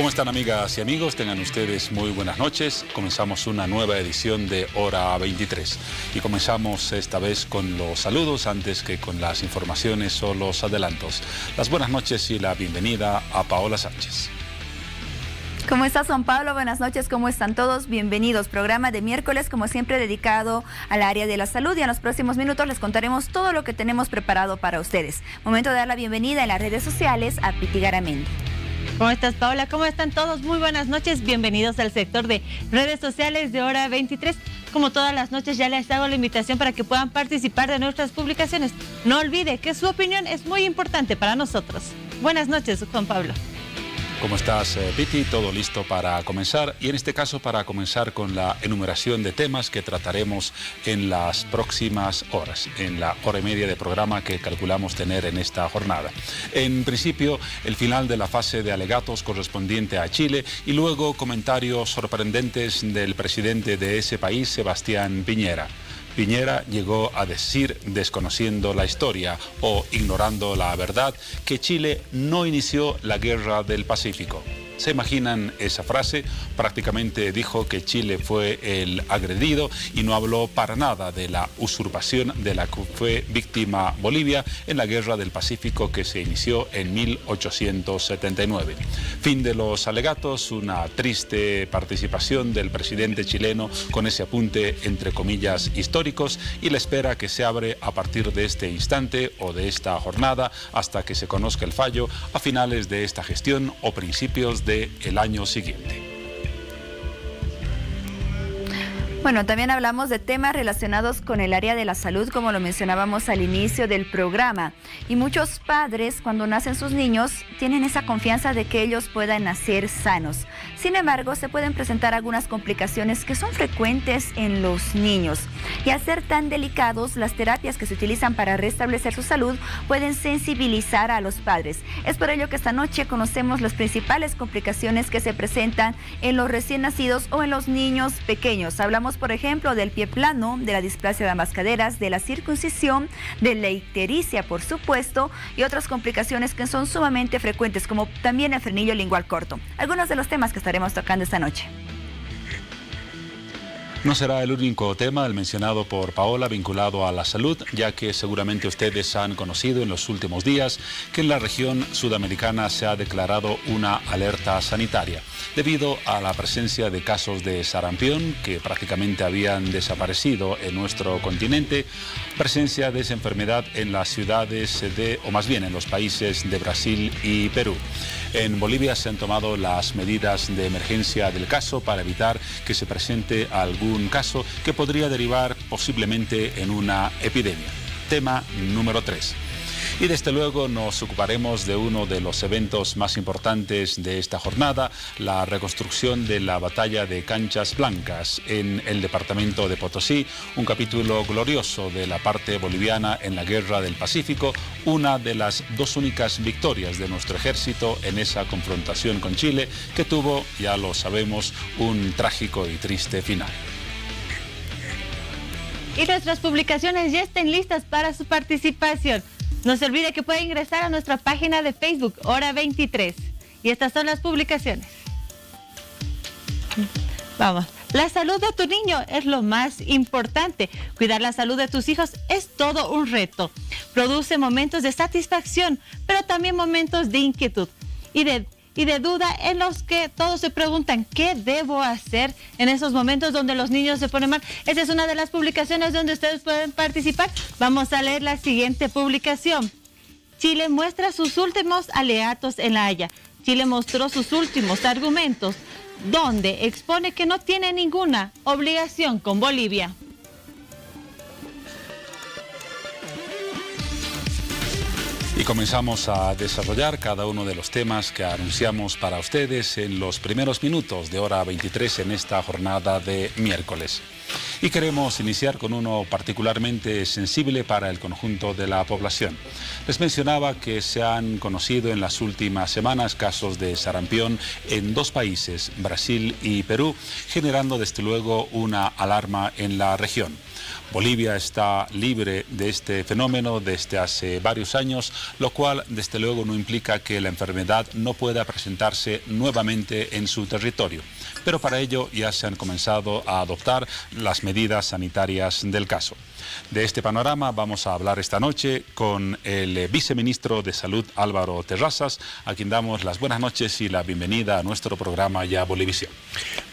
¿Cómo están, amigas y amigos? Tengan ustedes muy buenas noches. Comenzamos una nueva edición de Hora 23 y comenzamos esta vez con los saludos antes que con las informaciones o los adelantos. Las buenas noches y la bienvenida a Paola Sánchez. ¿Cómo estás, Juan Pablo? Buenas noches, ¿cómo están todos? Bienvenidos. Programa de miércoles, como siempre, dedicado al área de la salud, y en los próximos minutos les contaremos todo lo que tenemos preparado para ustedes. Momento de dar la bienvenida en las redes sociales a Piti Garamendi. ¿Cómo estás, Paola? ¿Cómo están todos? Muy buenas noches. Bienvenidos al sector de redes sociales de Hora 23. Como todas las noches, ya les hago la invitación para que puedan participar de nuestras publicaciones. No olvide que su opinión es muy importante para nosotros. Buenas noches, Juan Pablo. ¿Cómo estás, Piti? Todo listo para comenzar, y en este caso para comenzar con la enumeración de temas que trataremos en las próximas horas, en la hora y media de programa que calculamos tener en esta jornada. En principio, el final de la fase de alegatos correspondiente a Chile, y luego comentarios sorprendentes del presidente de ese país, Sebastián Piñera. Piñera llegó a decir, desconociendo la historia o ignorando la verdad, que Chile no inició la Guerra del Pacífico. ¿Se imaginan esa frase? Prácticamente dijo que Chile fue el agredido y no habló para nada de la usurpación de la que fue víctima Bolivia en la Guerra del Pacífico que se inició en 1879. Fin de los alegatos, una triste participación del presidente chileno con ese apunte entre comillas históricos, y la espera que se abre a partir de este instante o de esta jornada hasta que se conozca el fallo a finales de esta gestión o principios del año siguiente. Bueno, también hablamos de temas relacionados con el área de la salud, como lo mencionábamos al inicio del programa. Y muchos padres, cuando nacen sus niños, tienen esa confianza de que ellos puedan nacer sanos. Sin embargo, se pueden presentar algunas complicaciones que son frecuentes en los niños. Y al ser tan delicados, las terapias que se utilizan para restablecer su salud pueden sensibilizar a los padres. Es por ello que esta noche conocemos las principales complicaciones que se presentan en los recién nacidos o en los niños pequeños. Hablamos, por ejemplo, del pie plano, de la displasia de ambas caderas, de la circuncisión, de la ictericia, por supuesto, y otras complicaciones que son sumamente frecuentes, como también el frenillo lingual corto. Algunos de los temas que estaremos tocando esta noche. No será el único tema, el mencionado por Paola, vinculado a la salud, ya que seguramente ustedes han conocido en los últimos días que en la región sudamericana se ha declarado una alerta sanitaria, debido a la presencia de casos de sarampión que prácticamente habían desaparecido en nuestro continente, presencia de esa enfermedad en las ciudades o más bien en los países de Brasil y Perú. En Bolivia se han tomado las medidas de emergencia del caso para evitar que se presente algún caso que podría derivar posiblemente en una epidemia. Tema número 3. Y desde luego nos ocuparemos de uno de los eventos más importantes de esta jornada, la reconstrucción de la batalla de Canchas Blancas en el departamento de Potosí, un capítulo glorioso de la parte boliviana en la Guerra del Pacífico, una de las dos únicas victorias de nuestro ejército en esa confrontación con Chile, que tuvo, ya lo sabemos, un trágico y triste final. Y nuestras publicaciones ya estén listas para su participación. No se olvide que puede ingresar a nuestra página de Facebook, Hora 23. Y estas son las publicaciones. Vamos. La salud de tu niño es lo más importante. Cuidar la salud de tus hijos es todo un reto. Produce momentos de satisfacción, pero también momentos de inquietud y de duda, en los que todos se preguntan ¿qué debo hacer en esos momentos donde los niños se ponen mal? Esa es una de las publicaciones donde ustedes pueden participar. Vamos a leer la siguiente publicación. Chile muestra sus últimos alegatos en La Haya. Chile mostró sus últimos argumentos, donde expone que no tiene ninguna obligación con Bolivia. Y comenzamos a desarrollar cada uno de los temas que anunciamos para ustedes en los primeros minutos de Hora 23 en esta jornada de miércoles. Y queremos iniciar con uno particularmente sensible para el conjunto de la población. Les mencionaba que se han conocido en las últimas semanas casos de sarampión en dos países, Brasil y Perú, generando desde luego una alarma en la región. Bolivia está libre de este fenómeno desde hace varios años, lo cual desde luego no implica que la enfermedad no pueda presentarse nuevamente en su territorio. Pero para ello ya se han comenzado a adoptar las medidas sanitarias del caso. De este panorama vamos a hablar esta noche con el viceministro de Salud, Álvaro Terrazas, a quien damos las buenas noches y la bienvenida a nuestro programa Ya Bolivisión.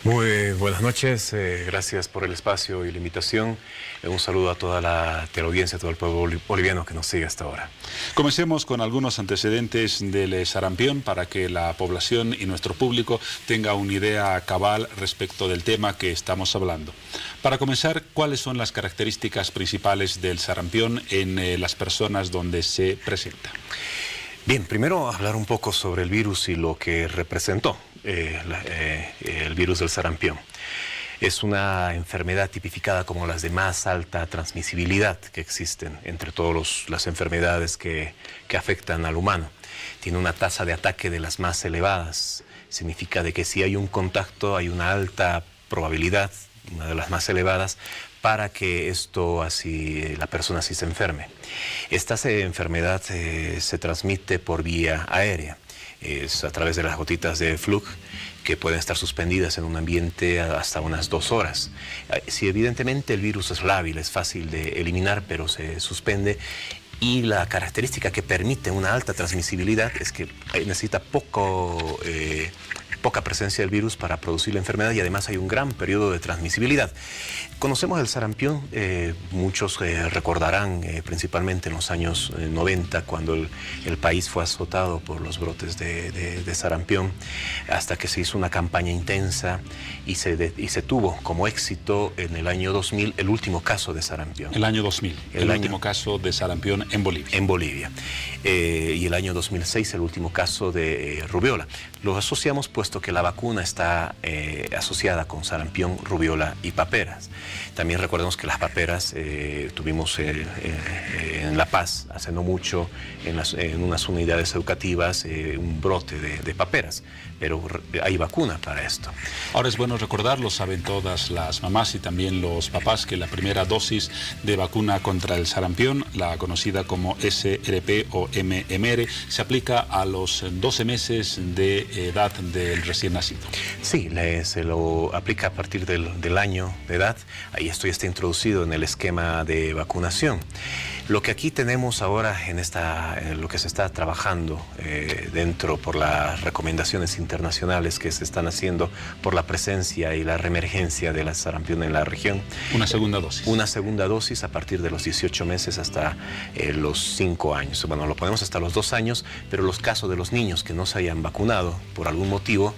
Muy buenas noches, gracias por el espacio y la invitación. Un saludo a toda la teleaudiencia, a todo el pueblo boliviano que nos sigue hasta ahora. Comencemos con algunos antecedentes del sarampión para que la población y nuestro público tenga una idea cabal respecto del tema que estamos hablando. Para comenzar, ¿cuáles son las características principales del sarampión en las personas donde se presenta? Bien, primero hablar un poco sobre el virus y lo que representó el virus del sarampión. Es una enfermedad tipificada como las de más alta transmisibilidad que existen entre todas las enfermedades que afectan al humano. Tiene una tasa de ataque de las más elevadas. Significa de que si hay un contacto hay una alta probabilidad, una de las más elevadas, para que la persona así se enferme. Esta enfermedad se transmite por vía aérea. Es a través de las gotitas de flúor que pueden estar suspendidas en un ambiente hasta unas 2 horas. Si evidentemente el virus es lábil, es fácil de eliminar, pero se suspende. Y la característica que permite una alta transmisibilidad es que necesita poca presencia del virus para producir la enfermedad y además hay un gran periodo de transmisibilidad. Conocemos el sarampión, muchos recordarán principalmente en los años 90 cuando el país fue azotado por los brotes de sarampión, hasta que se hizo una campaña intensa y se tuvo como éxito en el año 2000 el último caso de sarampión. El año 2000, el último caso de sarampión en Bolivia. En Bolivia. Y el año 2006 el último caso de rubiola. Lo asociamos puesto que la vacuna está asociada con sarampión, rubiola y paperas. También recordemos que las paperas tuvimos en La Paz, hace no mucho, en unas unidades educativas, un brote de paperas, pero hay vacuna para esto. Ahora es bueno recordarlo, saben todas las mamás y también los papás, que la primera dosis de vacuna contra el sarampión, la conocida como SRP o MMR, se aplica a los 12 meses de edad del recién nacido. Sí, se lo aplica a partir del año de edad. Ahí esto ya está introducido en el esquema de vacunación. Lo que aquí tenemos ahora en lo que se está trabajando dentro por las recomendaciones internacionales que se están haciendo por la presencia y la reemergencia de la sarampión en la región. Una segunda dosis. Una segunda dosis a partir de los 18 meses hasta los 5 años. Bueno, lo ponemos hasta los 2 años, pero los casos de los niños que no se hayan vacunado por algún motivo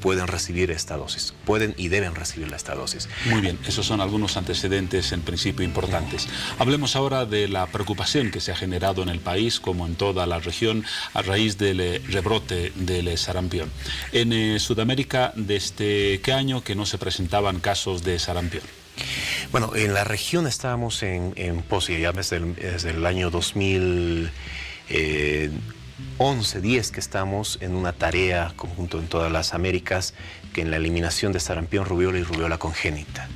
pueden recibir esta dosis. Pueden y deben recibir esta dosis. Muy bien, esos son algunos antecedentes en principio importantes. Hablemos ahora de la preocupación que se ha generado en el país, como en toda la región, a raíz del rebrote del sarampión. En Sudamérica, ¿desde qué año que no se presentaban casos de sarampión? Bueno, en la región estábamos en pos, ya desde el año 2011-10 que estamos en una tarea conjunto en todas las Américas, que en la eliminación de sarampión, rubiola y rubiola congénita.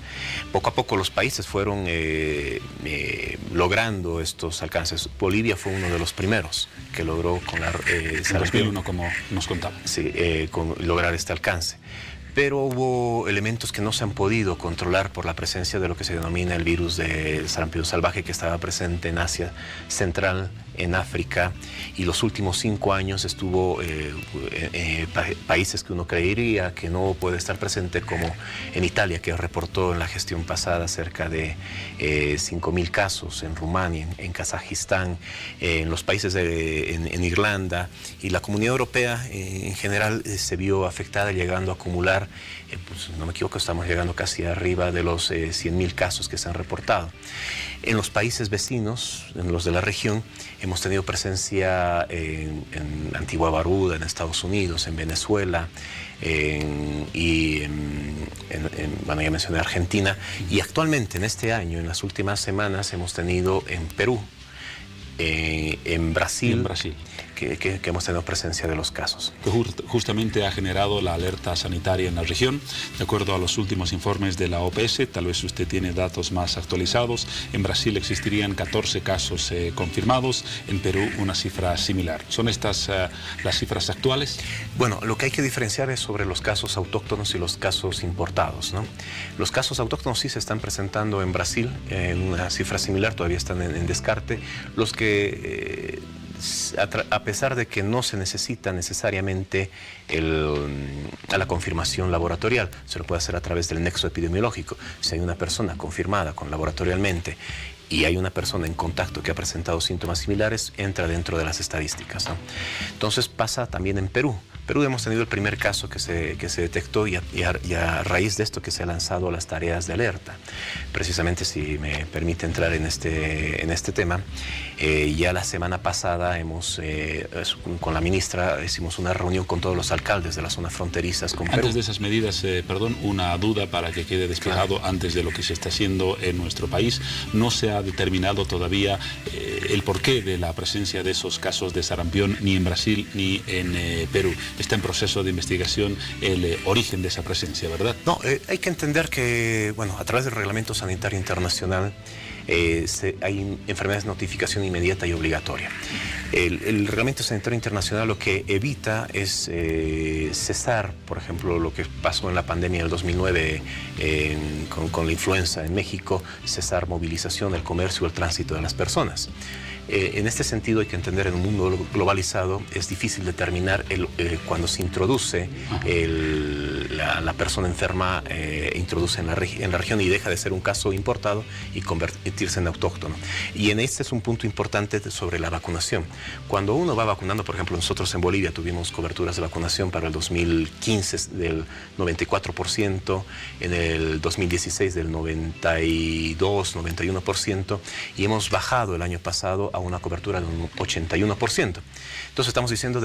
Poco a poco los países fueron logrando estos alcances. Bolivia fue uno de los primeros que logró con la en 2001, como nos contaba. Sí, lograr este alcance. Pero hubo elementos que no se han podido controlar por la presencia de lo que se denomina el virus del sarampión salvaje, que estaba presente en Asia Central, en África, y los últimos 5 años estuvo países que uno creería que no puede estar presente, como en Italia, que reportó en la gestión pasada cerca de 5.000 casos, en Rumania, en Kazajistán, en los países en Irlanda, y la Comunidad Europea en general se vio afectada, llegando a acumular, pues, no me equivoco, estamos llegando casi arriba de los 100.000 casos que se han reportado. En los países vecinos, en los de la región, hemos tenido presencia en Antigua Barbuda, en Estados Unidos, en Venezuela, bueno, ya mencioné Argentina, y actualmente en este año, en las últimas semanas, hemos tenido en Perú, en Brasil, que hemos tenido presencia de los casos. Que justamente ha generado la alerta sanitaria en la región. De acuerdo a los últimos informes de la OPS, tal vez usted tiene datos más actualizados, en Brasil existirían 14 casos confirmados, en Perú una cifra similar. ¿Son estas las cifras actuales? Bueno, lo que hay que diferenciar es sobre los casos autóctonos y los casos importados, ¿no? Los casos autóctonos sí se están presentando en Brasil, en una cifra similar, todavía están en descarte. Los que... a pesar de que no se necesita necesariamente la confirmación laboratorial, se lo puede hacer a través del nexo epidemiológico. Si hay una persona confirmada laboratorialmente y hay una persona en contacto que ha presentado síntomas similares, entra dentro de las estadísticas, ¿no? Entonces pasa también en Perú. Perú hemos tenido el primer caso que se detectó y a raíz de esto que se han lanzado las tareas de alerta. Precisamente, si me permite entrar en este tema, ya la semana pasada con la ministra hicimos una reunión con todos los alcaldes de las zonas fronterizas con Perú. Antes de esas medidas, perdón, una duda para que quede despejado. Claro. Antes de lo que se está haciendo en nuestro país, no se ha determinado todavía el porqué de la presencia de esos casos de sarampión ni en Brasil ni en Perú. Está en proceso de investigación el origen de esa presencia, ¿verdad? No, hay que entender que, bueno, a través del Reglamento Sanitario Internacional hay enfermedades de notificación inmediata y obligatoria. El Reglamento Sanitario Internacional lo que evita es cesar, por ejemplo, lo que pasó en la pandemia del 2009 con la influenza en México, cesar movilización, el comercio, el tránsito de las personas. En este sentido hay que entender, en un mundo globalizado es difícil determinar cuando se introduce la persona enferma, introduce en la región y deja de ser un caso importado y convertirse en autóctono. Y en este es un punto importante sobre la vacunación. Cuando uno va vacunando, por ejemplo, nosotros en Bolivia tuvimos coberturas de vacunación para el 2015 del 94%, en el 2016 del 92, 91%, y hemos bajado el año pasado a una cobertura de un 81%. Entonces estamos diciendo,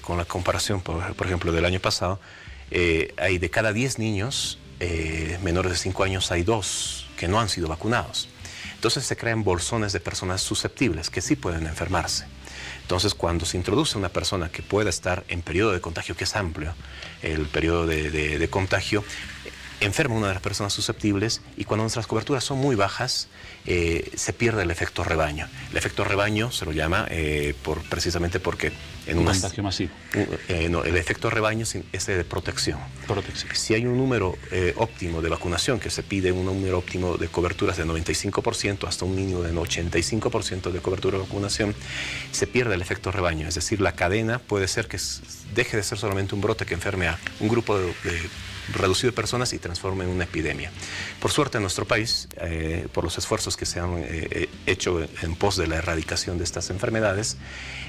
con la comparación, por ejemplo, del año pasado, hay de cada 10 niños menores de 5 años, hay 2 que no han sido vacunados. Entonces se crean bolsones de personas susceptibles que sí pueden enfermarse. Entonces, cuando se introduce una persona que pueda estar en periodo de contagio, que es amplio, el periodo de contagio, enferma una de las personas susceptibles, y cuando nuestras coberturas son muy bajas, se pierde el efecto rebaño. El efecto rebaño se lo llama precisamente porque en un contagio masivo. No, el efecto rebaño es de protección. Si hay un número óptimo de vacunación, que se pide un número óptimo de coberturas de 95% hasta un mínimo de 85% de cobertura de vacunación, se pierde el efecto rebaño. Es decir, la cadena puede ser que deje de ser solamente un brote que enferme a un grupo reducido de personas y transforme en una epidemia. Por suerte en nuestro país, por los esfuerzos que se han hecho en pos de la erradicación de estas enfermedades,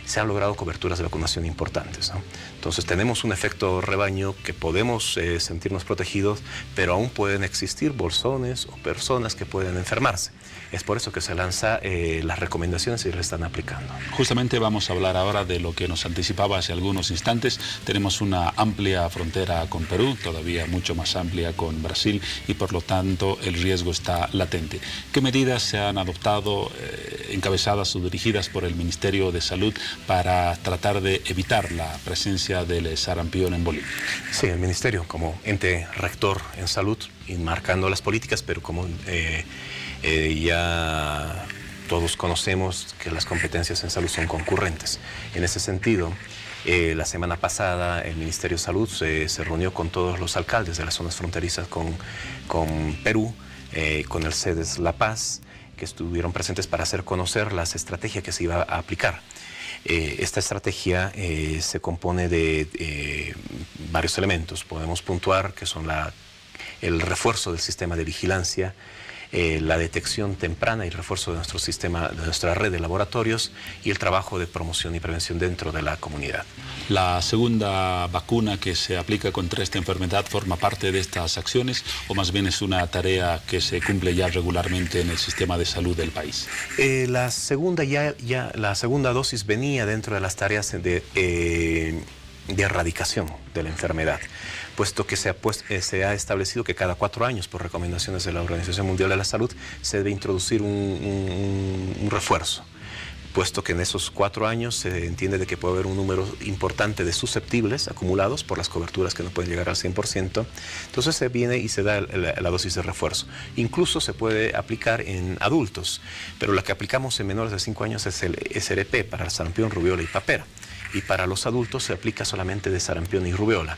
se han logrado coberturas de vacunación importantes, ¿no? Entonces tenemos un efecto rebaño que podemos sentirnos protegidos, pero aún pueden existir bolsones o personas que pueden enfermarse. Es por eso que se lanzan las recomendaciones y se están aplicando. Justamente vamos a hablar ahora de lo que nos anticipaba hace algunos instantes. Tenemos una amplia frontera con Perú, todavía mucho más amplia con Brasil, y por lo tanto el riesgo está latente. ¿Qué medidas se han adoptado, encabezadas o dirigidas por el Ministerio de Salud, para tratar de evitar la presencia del sarampión en Bolivia? Sí, el Ministerio como ente rector en salud, marcando las políticas, pero como ya todos conocemos que las competencias en salud son concurrentes. En ese sentido, la semana pasada el Ministerio de Salud se reunió con todos los alcaldes de las zonas fronterizas con Perú, con el CEDES La Paz, que estuvieron presentes para hacer conocer las estrategias que se iba a aplicar. Esta estrategia se compone de varios elementos. Podemos puntuar que son el refuerzo del sistema de vigilancia, la detección temprana y refuerzo de nuestro sistema, de nuestra red de laboratorios, y el trabajo de promoción y prevención dentro de la comunidad. ¿La segunda vacuna que se aplica contra esta enfermedad forma parte de estas acciones, o más bien es una tarea que se cumple ya regularmente en el sistema de salud del país? La segunda dosis venía dentro de las tareas de erradicación de la enfermedad, puesto que se ha establecido que cada 4 años, por recomendaciones de la Organización Mundial de la Salud, se debe introducir un refuerzo. puesto que en esos 4 años se entiende de que puede haber un número importante de susceptibles acumulados por las coberturas que no pueden llegar al 100%, entonces se viene y se da la dosis de refuerzo. Incluso se puede aplicar en adultos, pero la que aplicamos en menores de 5 años es el SRP para el sarampión, rubiola y papera. Y para los adultos se aplica solamente de sarampión y rubiola.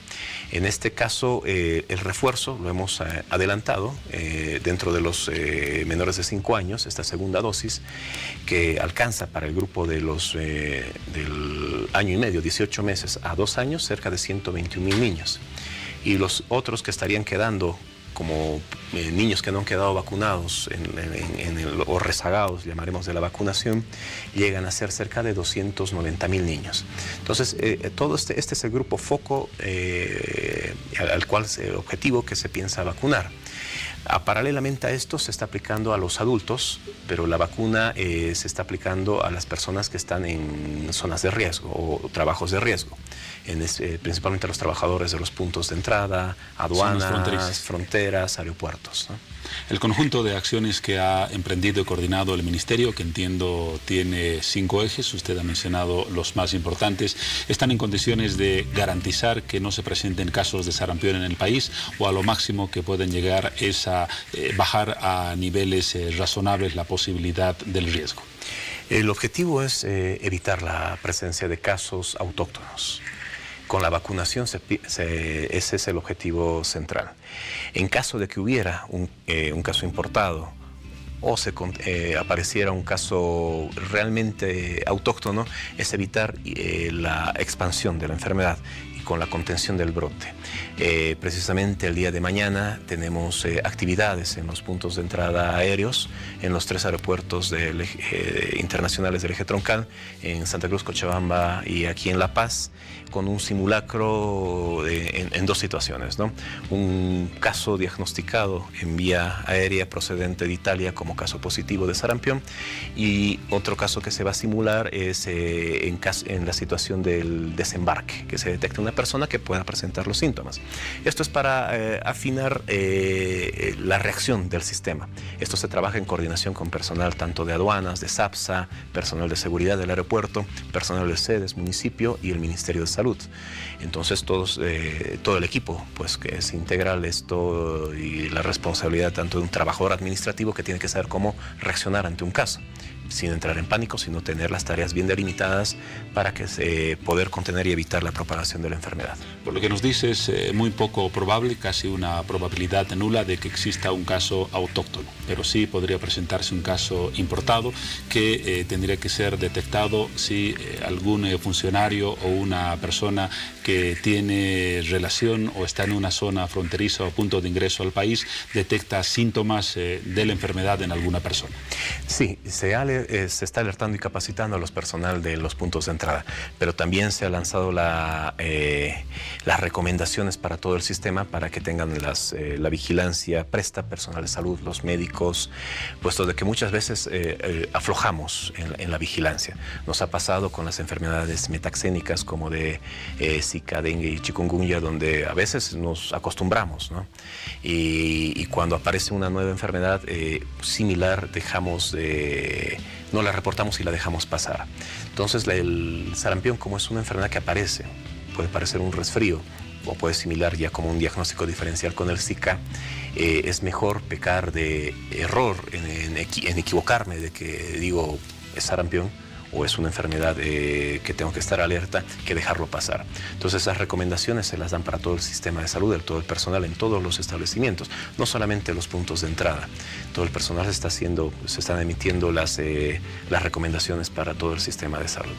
En este caso, el refuerzo lo hemos adelantado dentro de los menores de 5 años, esta segunda dosis, que alcanza para el grupo de los del año y medio, 18 meses a 2 años, cerca de 121,000 niños. Y los otros que estarían quedando como niños que no han quedado vacunados o rezagados, llamaremos, de la vacunación, llegan a ser cerca de 290,000 niños. Entonces, todo este es el grupo foco al cual el objetivo que se piensa vacunar. Paralelamente a esto se está aplicando a los adultos, pero la vacuna se está aplicando a las personas que están en zonas de riesgo o trabajos de riesgo, principalmente a los trabajadores de los puntos de entrada, aduanas, fronteras, aeropuertos, ¿no? El conjunto de acciones que ha emprendido y coordinado el Ministerio, que entiendo tiene 5 ejes, usted ha mencionado los más importantes, ¿están en condiciones de garantizar que no se presenten casos de sarampión en el país, o a lo máximo que pueden llegar es a bajar a niveles razonables la posibilidad del riesgo? El objetivo es evitar la presencia de casos autóctonos. Con la vacunación ese es el objetivo central. En caso de que hubiera un caso importado o apareciera un caso realmente autóctono, es evitar la expansión de la enfermedad y con la contención del brote. Precisamente el día de mañana tenemos actividades en los puntos de entrada aéreos, en los 3 aeropuertos internacionales del eje troncal, en Santa Cruz, Cochabamba y aquí en La Paz, con un simulacro en 2 situaciones, ¿no? Un caso diagnosticado en vía aérea procedente de Italia como caso positivo de sarampión, y otro caso que se va a simular es en la situación del desembarque, que se detecta una persona que pueda presentar los síntomas. Esto es para afinar la reacción del sistema. Esto se trabaja en coordinación con personal tanto de aduanas, de SAPSA, personal de seguridad del aeropuerto, personal de sedes, municipio y el Ministerio de Salud. Entonces todo el equipo, pues, que es integral esto, y la responsabilidad tanto de un trabajador administrativo que tiene que saber cómo reaccionar ante un caso, sin entrar en pánico, sino tener las tareas bien delimitadas para que poder contener y evitar la propagación de la enfermedad. Por lo que nos dice, es muy poco probable, casi una probabilidad nula, de que exista un caso autóctono, pero sí podría presentarse un caso importado que tendría que ser detectado si algún funcionario o una persona que tiene relación o está en una zona fronteriza o punto de ingreso al país detecta síntomas de la enfermedad en alguna persona. Sí, se está alertando y capacitando a los personal de los puntos de entrada, pero también se ha lanzado las recomendaciones para todo el sistema para que tengan la vigilancia presta, personal de salud, los médicos, puesto de que muchas veces aflojamos en la vigilancia. Nos ha pasado con las enfermedades metaxénicas como de Zika, dengue y chikungunya, donde a veces nos acostumbramos, ¿no? Y cuando aparece una nueva enfermedad similar, no la reportamos y la dejamos pasar. Entonces el sarampión, como es una enfermedad que aparece, puede parecer un resfrío o puede similar ya como un diagnóstico diferencial con el Zika, es mejor pecar de error en equivocarme de que digo es sarampión o es una enfermedad que tengo que estar alerta, que dejarlo pasar. Entonces esas recomendaciones se las dan para todo el sistema de salud, todo el personal en todos los establecimientos, no solamente los puntos de entrada. Todo el personal se están emitiendo las recomendaciones para todo el sistema de salud.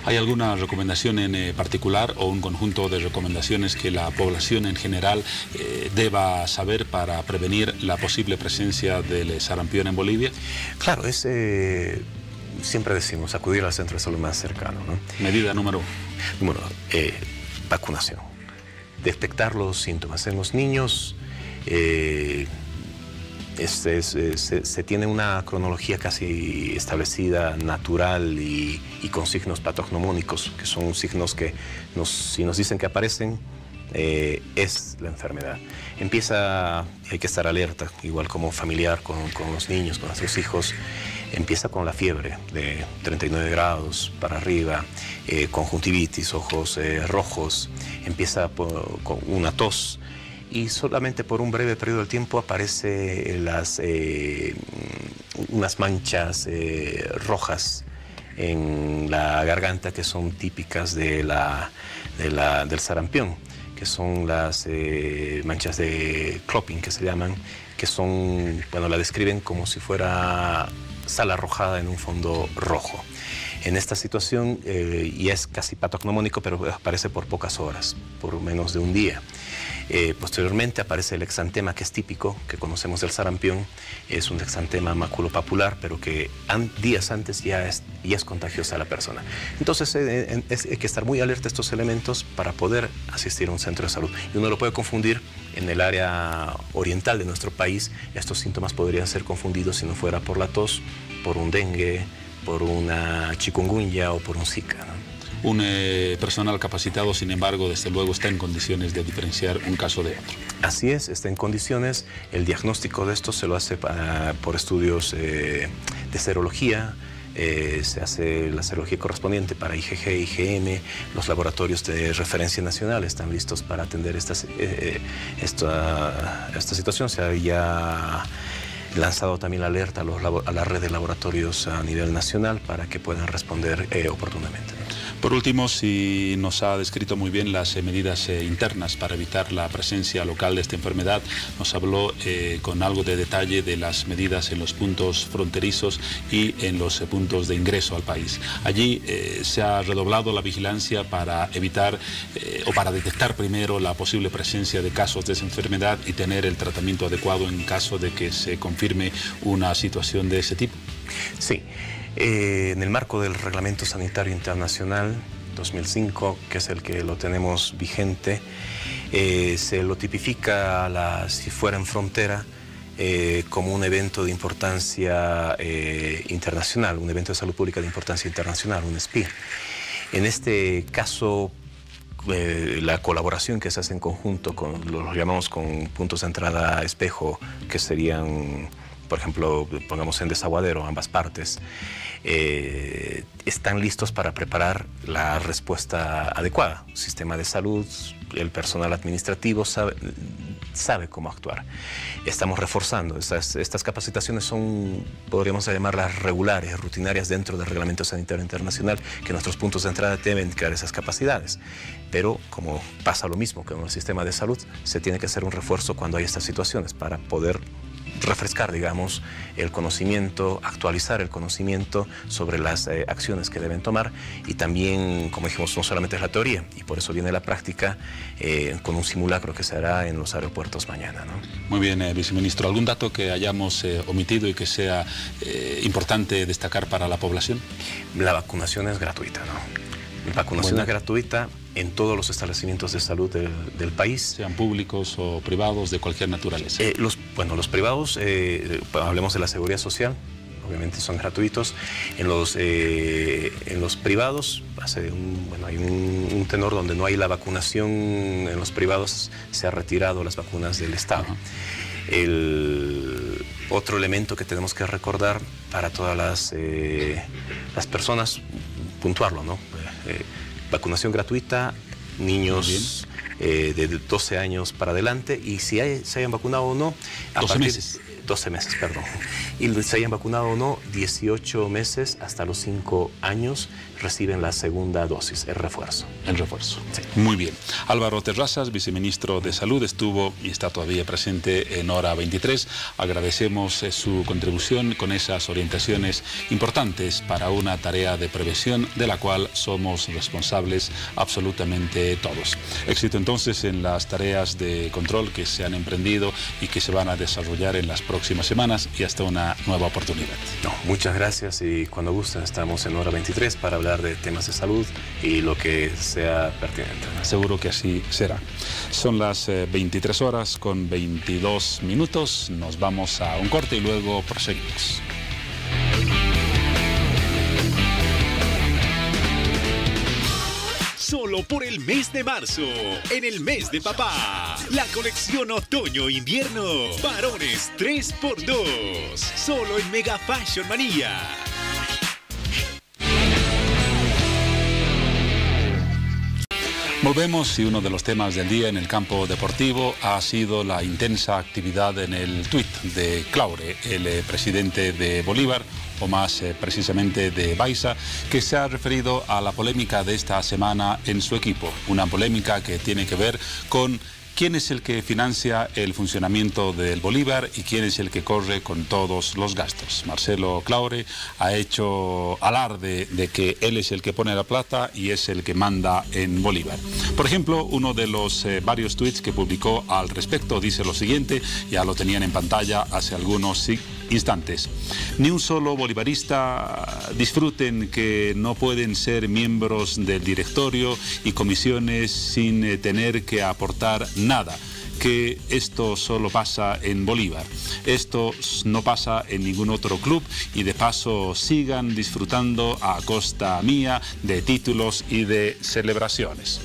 ¿Hay alguna recomendación en particular o un conjunto de recomendaciones que la población en general deba saber para prevenir la posible presencia del sarampión en Bolivia? Claro, siempre decimos acudir al centro de salud más cercano, ¿no? Medida número 1. Vacunación. Detectar los síntomas. En los niños se tiene una cronología casi establecida, natural y con signos patognomónicos, que son signos que si nos dicen que aparecen, es la enfermedad. Hay que estar alerta, igual como familiar con los niños, con nuestros hijos. Empieza con la fiebre de 39 grados para arriba, conjuntivitis, ojos rojos, empieza con una tos y solamente por un breve periodo de tiempo aparece unas manchas rojas en la garganta que son típicas del sarampión, que son las manchas de Klopping, que se llaman, que son, bueno, la describen como si fuera sal arrojada en un fondo rojo. En esta situación ya es casi patognomónico, pero aparece por pocas horas, por menos de un día. Posteriormente aparece el exantema, que es típico, que conocemos del sarampión. Es un exantema maculopapular, pero que días antes ya es contagiosa a la persona. Entonces hay que estar muy alerta a estos elementos para poder asistir a un centro de salud. Y uno lo puede confundir en el área oriental de nuestro país. Estos síntomas podrían ser confundidos si no fuera por la tos, por un dengue, por una chikungunya o por un Zika, ¿no? Un personal capacitado, sin embargo, desde luego está en condiciones de diferenciar un caso de otro. Así es, está en condiciones. El diagnóstico de esto se lo hace por estudios de serología. Se hace la serología correspondiente para IgG, IgM. Los laboratorios de referencia nacional están listos para atender esta situación. Se había lanzado también la alerta a la red de laboratorios a nivel nacional para que puedan responder oportunamente. Por último, si nos ha descrito muy bien las medidas internas para evitar la presencia local de esta enfermedad, nos habló con algo de detalle de las medidas en los puntos fronterizos y en los puntos de ingreso al país. Allí se ha redoblado la vigilancia para evitar o para detectar primero la posible presencia de casos de esa enfermedad y tener el tratamiento adecuado en caso de que se confirme una situación de ese tipo. Sí. En el marco del Reglamento Sanitario Internacional 2005, que es el que lo tenemos vigente, se lo tipifica si fuera en frontera como un evento de importancia internacional, un evento de salud pública de importancia internacional, un SPI. En este caso, la colaboración que se hace en conjunto, lo llamamos con puntos de entrada espejo, que serían, por ejemplo, pongamos en Desaguadero, ambas partes, están listos para preparar la respuesta adecuada. El sistema de salud, el personal administrativo sabe cómo actuar. Estamos reforzando. Estas capacitaciones son, podríamos llamarlas regulares, rutinarias dentro del Reglamento Sanitario Internacional, que nuestros puntos de entrada deben crear esas capacidades. Pero como pasa lo mismo que en el sistema de salud, se tiene que hacer un refuerzo cuando hay estas situaciones para poder refrescar, digamos, el conocimiento, actualizar el conocimiento sobre las acciones que deben tomar y también, como dijimos, no solamente es la teoría y por eso viene la práctica con un simulacro que se hará en los aeropuertos mañana, ¿no? Muy bien, viceministro. ¿Algún dato que hayamos omitido y que sea importante destacar para la población? La vacunación es gratuita, ¿no? La vacunación es gratuita en todos los establecimientos de salud del país. Sean públicos o privados, de cualquier naturaleza. Los privados, hablemos de la seguridad social, obviamente son gratuitos. En los privados, hay un tenor donde no hay la vacunación, en los privados se han retirado las vacunas del Estado. El otro elemento que tenemos que recordar para todas las personas, puntuarlo, ¿no? Vacunación gratuita, niños de 12 años para adelante, y si se hayan vacunado o no... 12 meses, perdón. Y se hayan vacunado o no, 18 meses hasta los 5 años reciben la segunda dosis, el refuerzo. El refuerzo. Sí. Muy bien. Álvaro Terrazas, viceministro de Salud, estuvo y está todavía presente en Hora 23. Agradecemos su contribución con esas orientaciones importantes para una tarea de prevención de la cual somos responsables absolutamente todos. Éxito entonces en las tareas de control que se han emprendido y que se van a desarrollar en las próximas semanas y hasta una nueva oportunidad. No, muchas gracias y cuando gusten estamos en Hora 23 para hablar de temas de salud y lo que sea pertinente. Seguro que así será. Son las 23 horas con 22 minutos. Nos vamos a un corte y luego proseguimos. Solo solo por el mes de marzo, en el mes de papá. La colección otoño-invierno, varones 3x2, solo en Mega Fashion Manía. Volvemos y uno de los temas del día en el campo deportivo ha sido la intensa actividad en el tuit de Claure, el presidente de Bolívar, o más precisamente de Baiza, que se ha referido a la polémica de esta semana en su equipo. Una polémica que tiene que ver con quién es el que financia el funcionamiento del Bolívar y quién es el que corre con todos los gastos. Marcelo Claure ha hecho alarde de que él es el que pone la plata y es el que manda en Bolívar. Por ejemplo, uno de los varios tweets que publicó al respecto dice lo siguiente, ya lo tenían en pantalla hace algunos instantes. Ni un solo bolivarista disfruten que no pueden ser miembros del directorio y comisiones sin tener que aportar nada, que esto solo pasa en Bolívar. Esto no pasa en ningún otro club y de paso sigan disfrutando a costa mía de títulos y de celebraciones.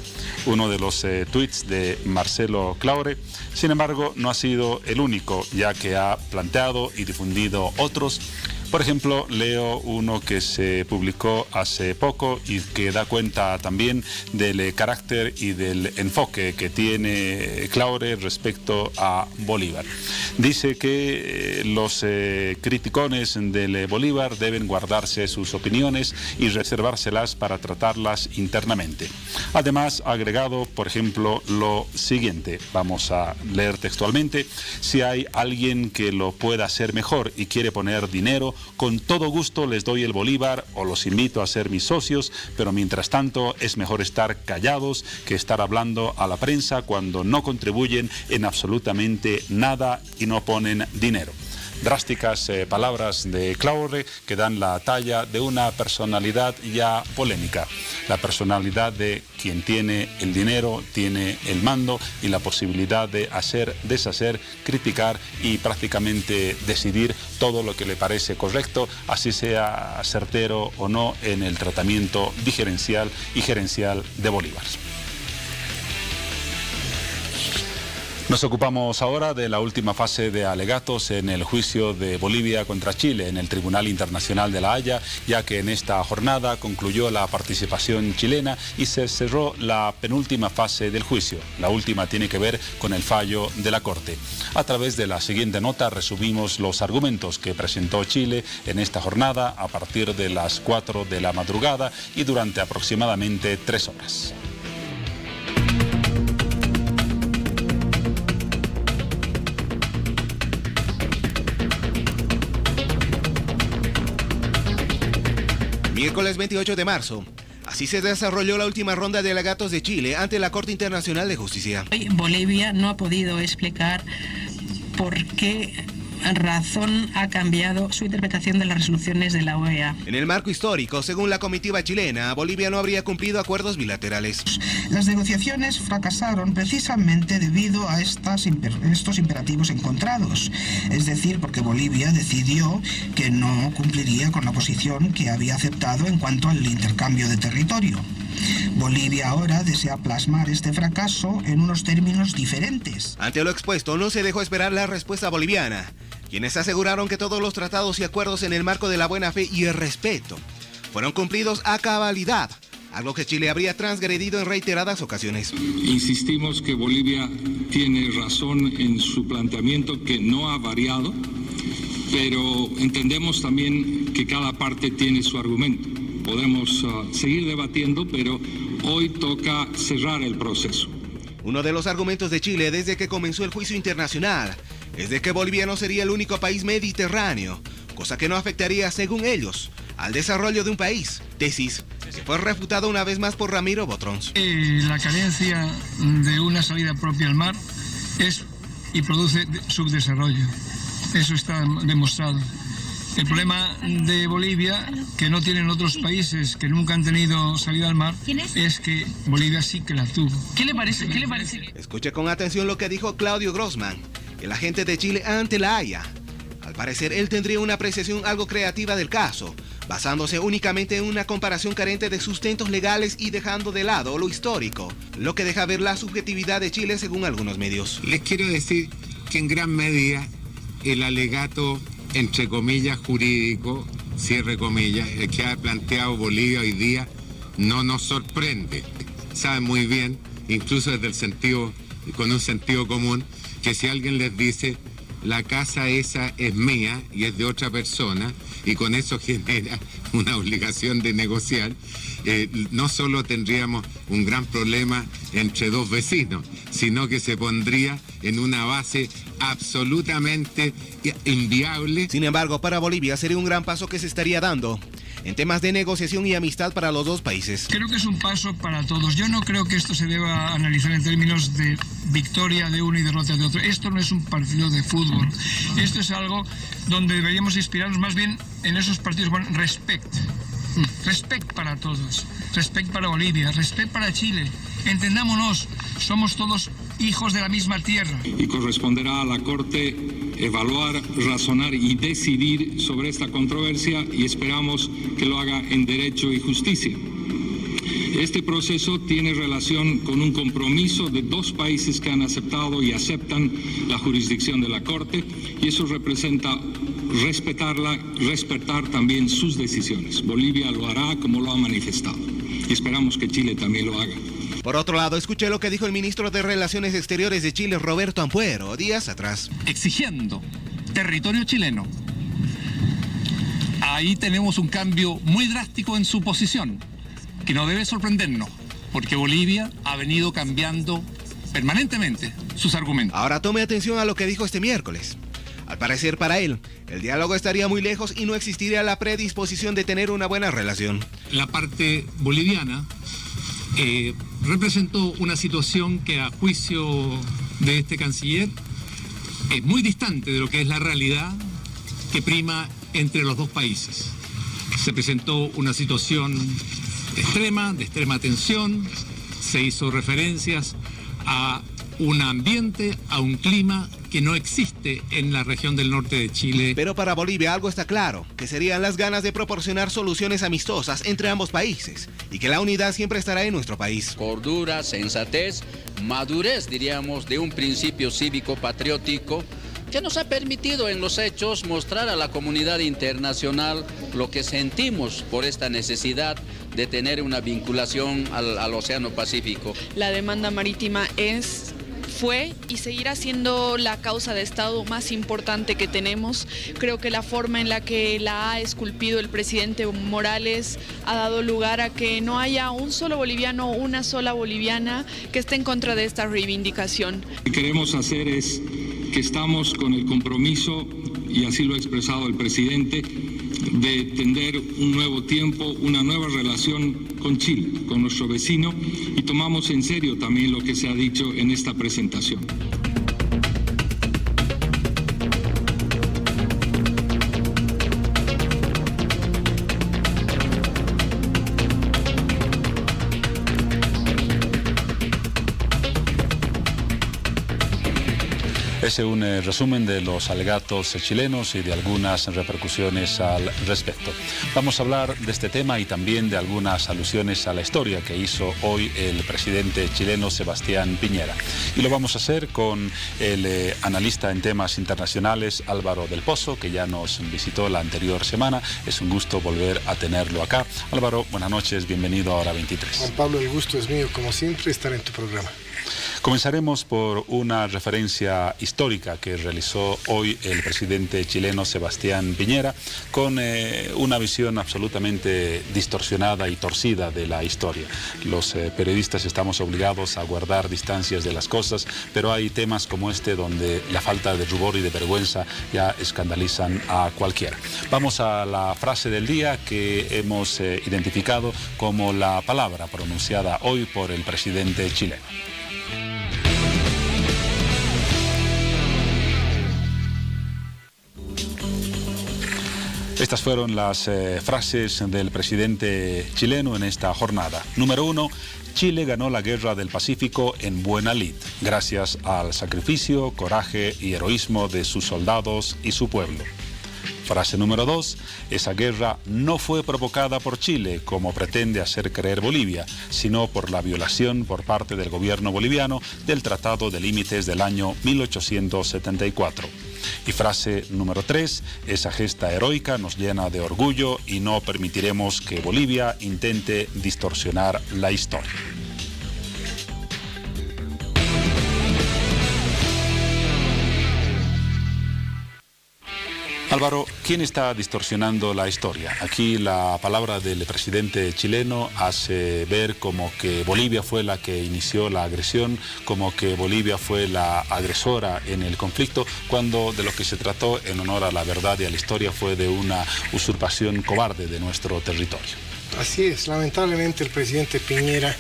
Uno de los tweets de Marcelo Claure, sin embargo, no ha sido el único, ya que ha planteado y difundido otros. Por ejemplo, leo uno que se publicó hace poco y que da cuenta también del carácter y del enfoque que tiene Claure respecto a Bolívar. Dice que los criticones del Bolívar deben guardarse sus opiniones y reservárselas para tratarlas internamente. Además, ha agregado, por ejemplo, lo siguiente. Vamos a leer textualmente. Si hay alguien que lo pueda hacer mejor y quiere poner dinero, con todo gusto les doy el Bolívar o los invito a ser mis socios, pero mientras tanto es mejor estar callados que estar hablando a la prensa cuando no contribuyen en absolutamente nada y no ponen dinero. Drásticas palabras de Claure que dan la talla de una personalidad ya polémica. La personalidad de quien tiene el dinero, tiene el mando y la posibilidad de hacer, deshacer, criticar y prácticamente decidir todo lo que le parece correcto, así sea certero o no en el tratamiento digerencial y gerencial de Bolívar. Nos ocupamos ahora de la última fase de alegatos en el juicio de Bolivia contra Chile en el Tribunal Internacional de La Haya, ya que en esta jornada concluyó la participación chilena y se cerró la penúltima fase del juicio. La última tiene que ver con el fallo de la Corte. A través de la siguiente nota resumimos los argumentos que presentó Chile en esta jornada a partir de las 4 de la madrugada y durante aproximadamente 3 horas. Miércoles 28 de marzo. Así se desarrolló la última ronda de alegatos de Chile ante la Corte Internacional de Justicia. Bolivia no ha podido explicar por qué razón ha cambiado su interpretación de las resoluciones de la OEA. En el marco histórico, según la comitiva chilena, Bolivia no habría cumplido acuerdos bilaterales. Las negociaciones fracasaron precisamente debido a estos imperativos encontrados. Es decir, porque Bolivia decidió que no cumpliría con la posición que había aceptado en cuanto al intercambio de territorio. Bolivia ahora desea plasmar este fracaso en unos términos diferentes. Ante lo expuesto, no se dejó esperar la respuesta boliviana, quienes aseguraron que todos los tratados y acuerdos en el marco de la buena fe y el respeto fueron cumplidos a cabalidad, algo que Chile habría transgredido en reiteradas ocasiones. Insistimos que Bolivia tiene razón en su planteamiento, que no ha variado, pero entendemos también que cada parte tiene su argumento. Podemos seguir debatiendo, pero hoy toca cerrar el proceso. Uno de los argumentos de Chile desde que comenzó el juicio internacional es de que Bolivia no sería el único país mediterráneo, cosa que no afectaría, según ellos, al desarrollo de un país. Tesis que fue refutada una vez más por Ramiro Botrons. La carencia de una salida propia al mar es y produce subdesarrollo. Eso está demostrado. El problema de Bolivia, que no tienen otros países que nunca han tenido salida al mar, es que Bolivia sí que la tuvo. ¿Qué le parece? Escuche con atención lo que dijo Claudio Grossman, el agente de Chile ante La Haya. Al parecer, él tendría una apreciación algo creativa del caso, basándose únicamente en una comparación carente de sustentos legales y dejando de lado lo histórico, lo que deja ver la subjetividad de Chile según algunos medios. Les quiero decir que en gran medida el alegato, entre comillas, jurídico, cierre comillas, el que ha planteado Bolivia hoy día no nos sorprende. Saben muy bien, incluso desde el sentido, con un sentido común, que si alguien les dice la casa esa es mía y es de otra persona, y con eso genera una obligación de negociar, no solo tendríamos un gran problema entre dos vecinos, sino que se pondría en una base absolutamente inviable. Sin embargo, para Bolivia sería un gran paso que se estaría dando en temas de negociación y amistad para los dos países. Creo que es un paso para todos. Yo no creo que esto se deba analizar en términos de victoria de uno y derrota de otro. Esto no es un partido de fútbol. Esto es algo donde deberíamos inspirarnos más bien en esos partidos con respect. Respect para todos. Respect para Bolivia. Respect para Chile. Entendámonos, somos todos hijos de la misma tierra. Y corresponderá a la Corte evaluar, razonar y decidir sobre esta controversia, y esperamos que lo haga en derecho y justicia. Este proceso tiene relación con un compromiso de dos países que han aceptado y aceptan la jurisdicción de la Corte, y eso representa respetar también sus decisiones. Bolivia lo hará como lo ha manifestado, y esperamos que Chile también lo haga. Por otro lado, escuché lo que dijo el ministro de Relaciones Exteriores de Chile, Roberto Ampuero, días atrás. Exigiendo territorio chileno. Ahí tenemos un cambio muy drástico en su posición, que no debe sorprendernos, porque Bolivia ha venido cambiando permanentemente sus argumentos. Ahora tome atención a lo que dijo este miércoles. Al parecer para él, el diálogo estaría muy lejos y no existiría la predisposición de tener una buena relación. La parte boliviana representó una situación que a juicio de este canciller es muy distante de lo que es la realidad que prima entre los dos países. Se presentó una situación extrema, de extrema tensión, se hizo referencias a un ambiente, a un clima que no existe en la región del norte de Chile. Pero para Bolivia algo está claro, que serían las ganas de proporcionar soluciones amistosas entre ambos países y que la unidad siempre estará en nuestro país. Cordura, sensatez, madurez, diríamos, de un principio cívico patriótico que nos ha permitido en los hechos mostrar a la comunidad internacional lo que sentimos por esta necesidad de tener una vinculación al Océano Pacífico. La demanda marítima fue y seguirá siendo la causa de Estado más importante que tenemos. Creo que la forma en la que la ha esculpido el presidente Morales ha dado lugar a que no haya un solo boliviano, una sola boliviana que esté en contra de esta reivindicación. Lo que queremos hacer es que estamos con el compromiso, y así lo ha expresado el presidente, de tender un nuevo tiempo, una nueva relación con Chile, con nuestro vecino, y tomamos en serio también lo que se ha dicho en esta presentación. Ese es un resumen de los alegatos chilenos y de algunas repercusiones al respecto. Vamos a hablar de este tema y también de algunas alusiones a la historia que hizo hoy el presidente chileno Sebastián Piñera. Y lo vamos a hacer con el analista en temas internacionales Álvaro del Pozo, que ya nos visitó la anterior semana. Es un gusto volver a tenerlo acá. Álvaro, buenas noches, bienvenido a Hora 23. Juan Pablo, el gusto es mío, como siempre, estar en tu programa. Comenzaremos por una referencia histórica que realizó hoy el presidente chileno Sebastián Piñera, con una visión absolutamente distorsionada y torcida de la historia. Los periodistas estamos obligados a guardar distancias de las cosas, pero hay temas como este donde la falta de rubor y de vergüenza ya escandalizan a cualquiera. Vamos a la frase del día que hemos identificado como la palabra pronunciada hoy por el presidente chileno. Estas fueron las frases del presidente chileno en esta jornada. Número 1, Chile ganó la guerra del Pacífico en buena lid, gracias al sacrificio, coraje y heroísmo de sus soldados y su pueblo. Frase número 2, esa guerra no fue provocada por Chile, como pretende hacer creer Bolivia, sino por la violación por parte del gobierno boliviano del Tratado de Límites del año 1874. Y frase número 3, esa gesta heroica nos llena de orgullo y no permitiremos que Bolivia intente distorsionar la historia. Álvaro, ¿quién está distorsionando la historia? Aquí la palabra del presidente chileno hace ver como que Bolivia fue la que inició la agresión, como que Bolivia fue la agresora en el conflicto, cuando de lo que se trató, en honor a la verdad y a la historia, fue de una usurpación cobarde de nuestro territorio. Así es, lamentablemente el presidente Piñera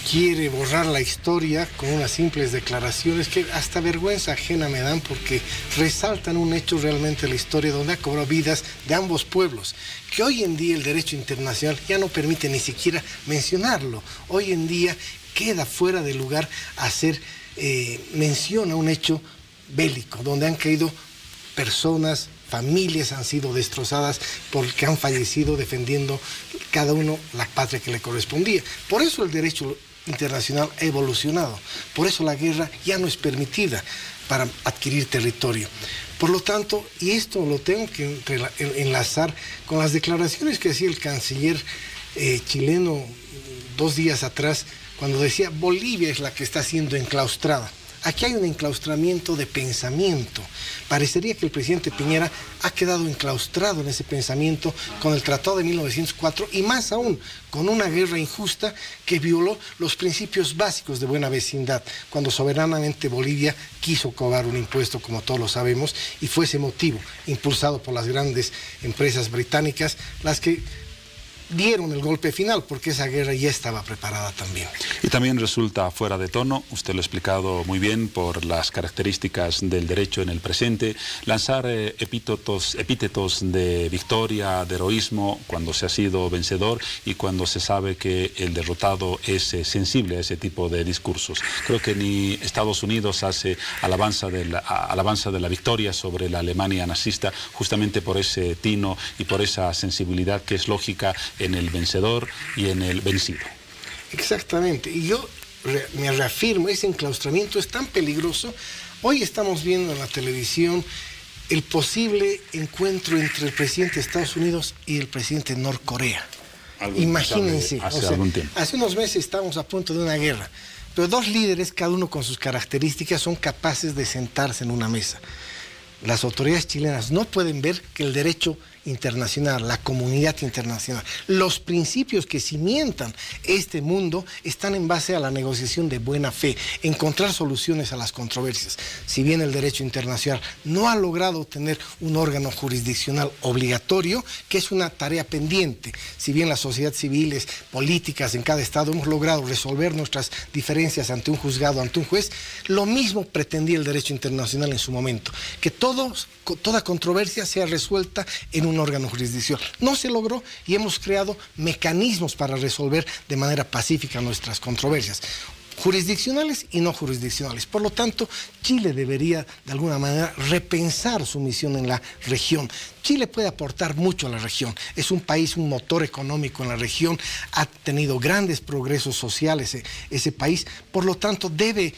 quiere borrar la historia con unas simples declaraciones que hasta vergüenza ajena me dan, porque resaltan un hecho realmente de la historia donde ha cobrado vidas de ambos pueblos, que hoy en día el derecho internacional ya no permite ni siquiera mencionarlo. Hoy en día queda fuera de lugar hacer mención a un hecho bélico, donde han caído personas, familias han sido destrozadas porque han fallecido defendiendo cada uno la patria que le correspondía. Por eso el derecho internacional ha evolucionado, por eso la guerra ya no es permitida para adquirir territorio. Por lo tanto, y esto lo tengo que enlazar con las declaraciones que hacía el canciller chileno 2 días atrás, cuando decía Bolivia es la que está siendo enclaustrada. Aquí hay un enclaustramiento de pensamiento. Parecería que el presidente Piñera ha quedado enclaustrado en ese pensamiento con el Tratado de 1904 y más aún con una guerra injusta que violó los principios básicos de buena vecindad, cuando soberanamente Bolivia quiso cobrar un impuesto, como todos lo sabemos, y fue ese motivo, impulsado por las grandes empresas británicas, las que dieron el golpe final, porque esa guerra ya estaba preparada también. Y también resulta fuera de tono, usted lo ha explicado muy bien, por las características del derecho en el presente, lanzar epítetos de victoria, de heroísmo, cuando se ha sido vencedor y cuando se sabe que el derrotado es sensible a ese tipo de discursos. Creo que ni Estados Unidos hace alabanza de la victoria sobre la Alemania nazista, justamente por ese tino y por esa sensibilidad que es lógica en el vencedor y en el vencido. Exactamente, y yo me reafirmo, ese enclaustramiento es tan peligroso. Hoy estamos viendo en la televisión el posible encuentro entre el presidente de Estados Unidos y el presidente de Norcorea. Imagínense, hace unos meses estábamos a punto de una guerra, pero 2 líderes, cada uno con sus características, son capaces de sentarse en una mesa. Las autoridades chilenas no pueden ver que el derecho internacional, la comunidad internacional, los principios que cimientan este mundo están en base a la negociación de buena fe, encontrar soluciones a las controversias. Si bien el derecho internacional no ha logrado tener un órgano jurisdiccional obligatorio, que es una tarea pendiente, si bien las sociedades civiles, políticas en cada estado hemos logrado resolver nuestras diferencias ante un juzgado, ante un juez, lo mismo pretendía el derecho internacional en su momento, que toda controversia sea resuelta en un órgano jurisdiccional. No se logró y hemos creado mecanismos para resolver de manera pacífica nuestras controversias, jurisdiccionales y no jurisdiccionales. Por lo tanto, Chile debería de alguna manera repensar su misión en la región. Chile puede aportar mucho a la región, es un país, un motor económico en la región, ha tenido grandes progresos sociales ese país, por lo tanto debe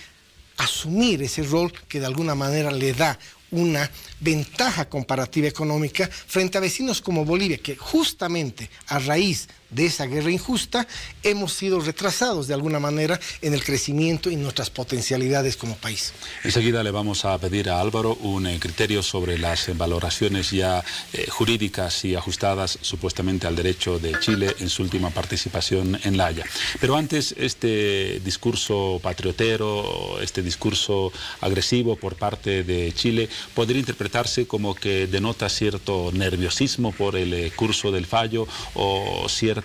asumir ese rol que de alguna manera le da una ventaja comparativa económica frente a vecinos como Bolivia, que justamente a raíz de esa guerra injusta hemos sido retrasados de alguna manera en el crecimiento y nuestras potencialidades como país. Enseguida le vamos a pedir a Álvaro un criterio sobre las valoraciones ya jurídicas y ajustadas supuestamente al derecho de Chile en su última participación en La Haya. Pero antes, este discurso patriotero, este discurso agresivo por parte de Chile podría interpretarse como que denota cierto nerviosismo por el curso del fallo o cierta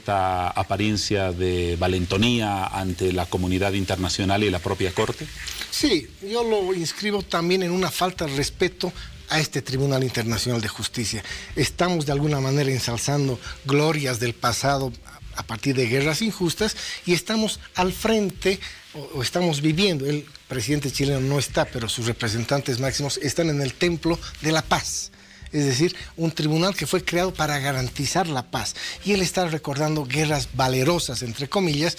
apariencia de valentonía ante la comunidad internacional y la propia Corte? Sí, yo lo inscribo también en una falta de respeto a este Tribunal Internacional de Justicia. Estamos de alguna manera ensalzando glorias del pasado a partir de guerras injustas y estamos al frente o estamos viviendo, el presidente chileno no está, pero sus representantes máximos están en el templo de la paz. es decir, un tribunal que fue creado para garantizar la paz. Y él está recordando guerras valerosas, entre comillas,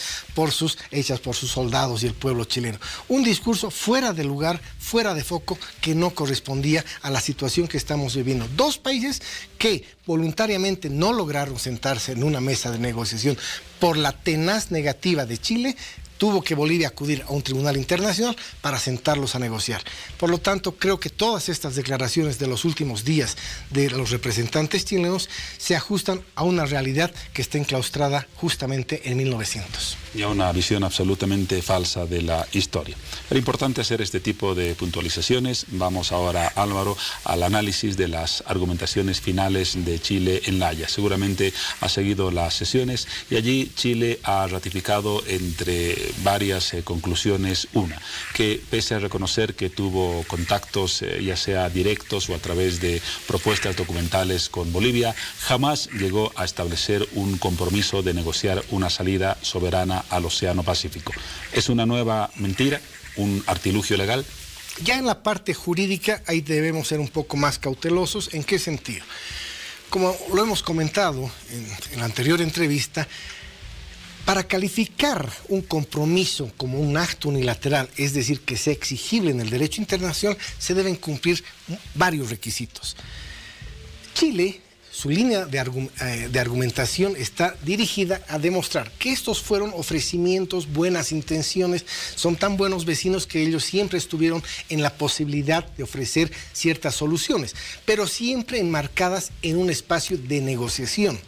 hechas por sus soldados y el pueblo chileno. Un discurso fuera de lugar, fuera de foco, que no correspondía a la situación que estamos viviendo. Dos países que voluntariamente no lograron sentarse en una mesa de negociación por la tenaz negativa de Chile. Tuvo que Bolivia acudir a un tribunal internacional para sentarlos a negociar. Por lo tanto, creo que todas estas declaraciones de los últimos días de los representantes chilenos se ajustan a una realidad que está enclaustrada justamente en 1900. Y a una visión absolutamente falsa de la historia. Era importante hacer este tipo de puntualizaciones. Vamos ahora, Álvaro, al análisis de las argumentaciones finales de Chile en La Haya. Seguramente ha seguido las sesiones y allí Chile ha ratificado entre varias conclusiones una, que pese a reconocer que tuvo contactos ya sea directos o a través de propuestas documentales con Bolivia, jamás llegó a establecer un compromiso de negociar una salida soberana al Océano Pacífico. ¿Es una nueva mentira, un artilugio legal? Ya en la parte jurídica ahí debemos ser un poco más cautelosos. ¿En qué sentido? Como lo hemos comentado en la anterior entrevista, para calificar un compromiso como un acto unilateral, es decir, que sea exigible en el derecho internacional, se deben cumplir varios requisitos. Chile, su línea de argumentación está dirigida a demostrar que estos fueron ofrecimientos, buenas intenciones, son tan buenos vecinos que ellos siempre estuvieron en la posibilidad de ofrecer ciertas soluciones, pero siempre enmarcadas en un espacio de negociación.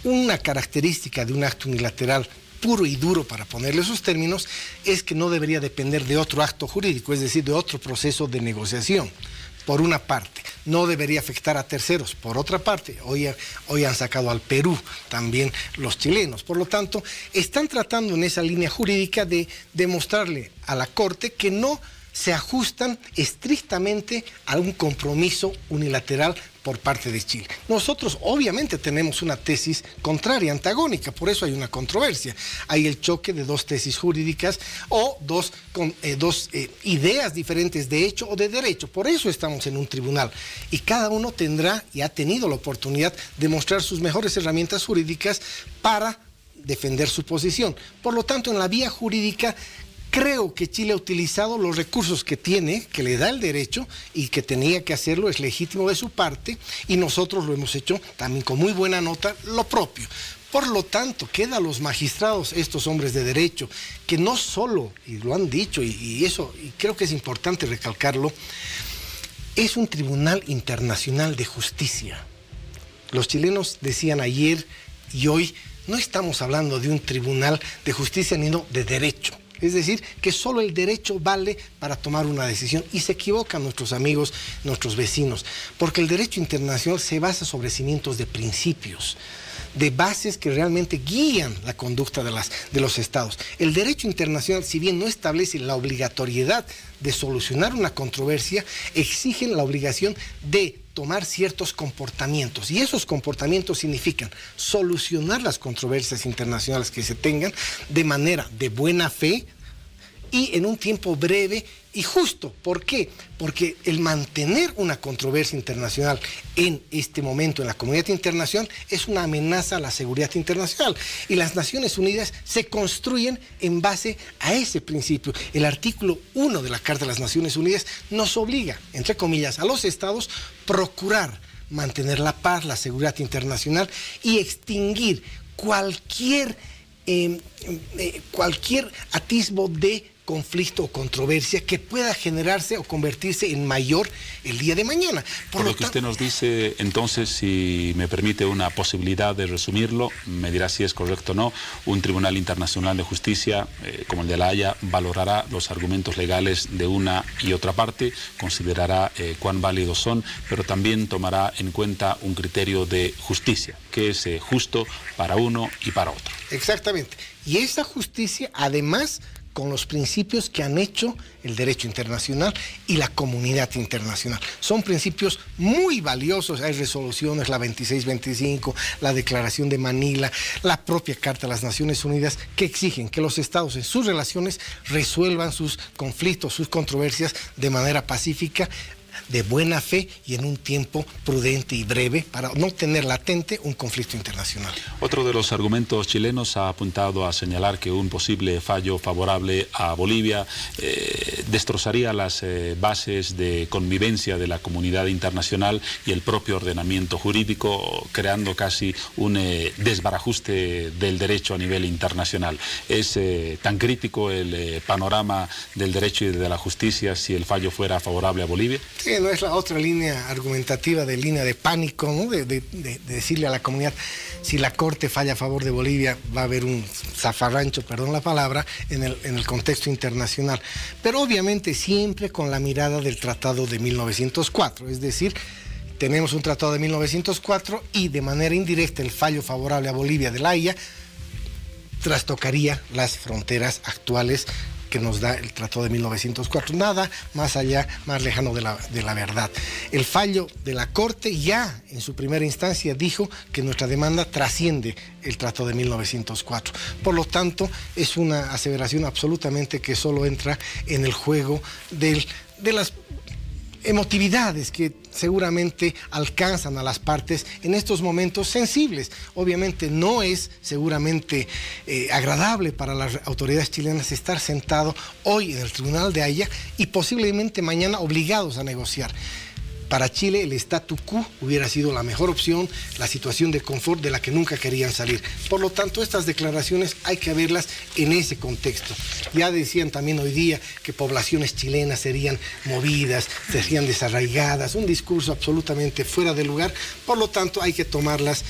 Una característica de un acto unilateral puro y duro, para ponerle esos términos, es que no debería depender de otro acto jurídico, es decir, de otro proceso de negociación, por una parte. No debería afectar a terceros, por otra parte. Hoy han sacado al Perú también los chilenos. Por lo tanto, están tratando en esa línea jurídica de demostrarle a la Corte que no se ajustan estrictamente a un compromiso unilateral por parte de Chile. Nosotros obviamente tenemos una tesis contraria, antagónica, por eso hay una controversia. Hay el choque de dos tesis jurídicas o dos ideas diferentes de hecho o de derecho. Por eso estamos en un tribunal y cada uno tendrá y ha tenido la oportunidad de mostrar sus mejores herramientas jurídicas para defender su posición. Por lo tanto, en la vía jurídica, creo que Chile ha utilizado los recursos que tiene, que le da el derecho y que tenía que hacerlo, es legítimo de su parte, y nosotros lo hemos hecho también con muy buena nota, lo propio. Por lo tanto, queda a los magistrados, estos hombres de derecho, que no solo, y lo han dicho, y creo que es importante recalcarlo, es un tribunal internacional de justicia. Los chilenos decían ayer y hoy, no estamos hablando de un tribunal de justicia, sino de derecho. Es decir, que solo el derecho vale para tomar una decisión, y se equivocan nuestros amigos, nuestros vecinos, porque el derecho internacional se basa sobre cimientos de principios, de bases que realmente guían la conducta de los estados. El derecho internacional, si bien no establece la obligatoriedad de solucionar una controversia, exigen la obligación de tomar ciertos comportamientos, y esos comportamientos significan solucionar las controversias internacionales que se tengan de manera de buena fe y en un tiempo breve y justo. ¿Por qué? Porque el mantener una controversia internacional en este momento en la comunidad internacional es una amenaza a la seguridad internacional, y las Naciones Unidas se construyen en base a ese principio. El artículo 1 de la Carta de las Naciones Unidas nos obliga, entre comillas, a los estados procurar mantener la paz, la seguridad internacional y extinguir cualquier atisbo de conflicto o controversia que pueda generarse o convertirse en mayor el día de mañana. Por lo que usted nos dice, entonces, si me permite una posibilidad de resumirlo, me dirá si es correcto o no, un Tribunal Internacional de Justicia, como el de La Haya, valorará los argumentos legales de una y otra parte, considerará cuán válidos son, pero también tomará en cuenta un criterio de justicia, que es justo para uno y para otro. Exactamente. Y esa justicia, además, con los principios que han hecho el derecho internacional y la comunidad internacional. Son principios muy valiosos. Hay resoluciones, la 2625, la Declaración de Manila, la propia Carta de las Naciones Unidas, que exigen que los estados en sus relaciones resuelvan sus conflictos, sus controversias de manera pacífica, de buena fe y en un tiempo prudente y breve para no tener latente un conflicto internacional. Otro de los argumentos chilenos ha apuntado a señalar que un posible fallo favorable a Bolivia destrozaría las bases de convivencia de la comunidad internacional y el propio ordenamiento jurídico, creando casi un desbarajuste del derecho a nivel internacional. ¿Es tan crítico el panorama del derecho y de la justicia si el fallo fuera favorable a Bolivia? Sí, no es la otra línea argumentativa de línea de pánico, ¿no? de decirle a la comunidad, si la Corte falla a favor de Bolivia, va a haber un zafarrancho, perdón la palabra, en el contexto internacional. Pero obviamente siempre con la mirada del Tratado de 1904, es decir, tenemos un tratado de 1904 y de manera indirecta el fallo favorable a Bolivia de la Haya trastocaría las fronteras actuales que nos da el Tratado de 1904. Nada más allá, más lejano de la verdad. El fallo de la Corte ya en su primera instancia dijo que nuestra demanda trasciende el Tratado de 1904. Por lo tanto, es una aseveración absolutamente que solo entra en el juego de las emotividades que seguramente alcanzan a las partes en estos momentos sensibles. Obviamente no es seguramente agradable para las autoridades chilenas estar sentado hoy en el Tribunal de Haya y posiblemente mañana obligados a negociar. Para Chile el statu quo hubiera sido la mejor opción, la situación de confort de la que nunca querían salir. Por lo tanto, estas declaraciones hay que verlas en ese contexto. Ya decían también hoy día que poblaciones chilenas serían movidas, serían desarraigadas, un discurso absolutamente fuera de lugar. Por lo tanto, hay que tomarlas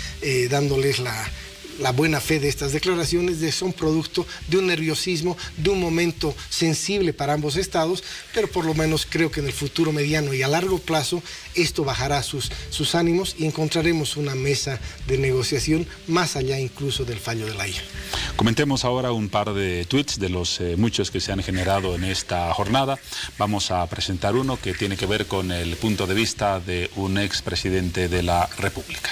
dándoles la buena fe de estas declaraciones, son producto de un nerviosismo, de un momento sensible para ambos estados, pero por lo menos creo que en el futuro mediano y a largo plazo esto bajará sus ánimos y encontraremos una mesa de negociación más allá incluso del fallo de la Haya. Comentemos ahora un par de tweets de los muchos que se han generado en esta jornada. Vamos a presentar uno que tiene que ver con el punto de vista de un expresidente de la República.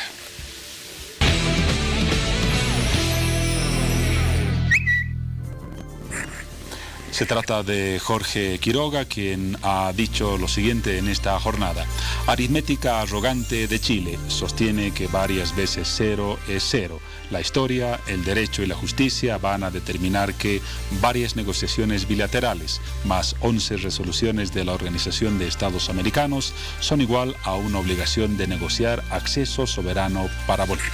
Se trata de Jorge Quiroga, quien ha dicho lo siguiente en esta jornada. Aritmética arrogante de Chile sostiene que varias veces cero es cero. La historia, el derecho y la justicia van a determinar que varias negociaciones bilaterales más 11 resoluciones de la Organización de Estados Americanos son igual a una obligación de negociar acceso soberano para Bolivia.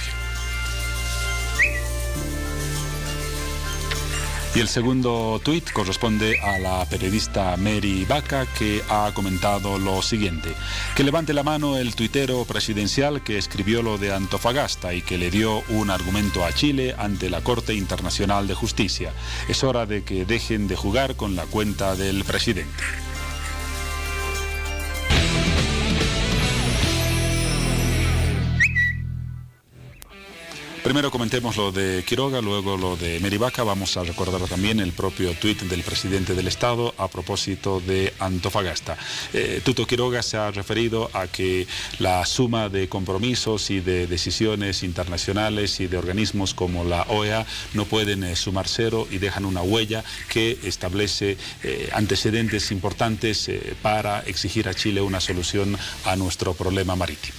Y el segundo tuit corresponde a la periodista Mary Vaca, que ha comentado lo siguiente. Que levante la mano el tuitero presidencial que escribió lo de Antofagasta y que le dio un argumento a Chile ante la Corte Internacional de Justicia. Es hora de que dejen de jugar con la cuenta del presidente. Primero comentemos lo de Quiroga, luego lo de Mary Vaca. Vamos a recordar también el propio tuit del presidente del Estado a propósito de Antofagasta. Tuto Quiroga se ha referido a que la suma de compromisos y de decisiones internacionales y de organismos como la OEA no pueden sumar cero y dejan una huella que establece antecedentes importantes para exigir a Chile una solución a nuestro problema marítimo.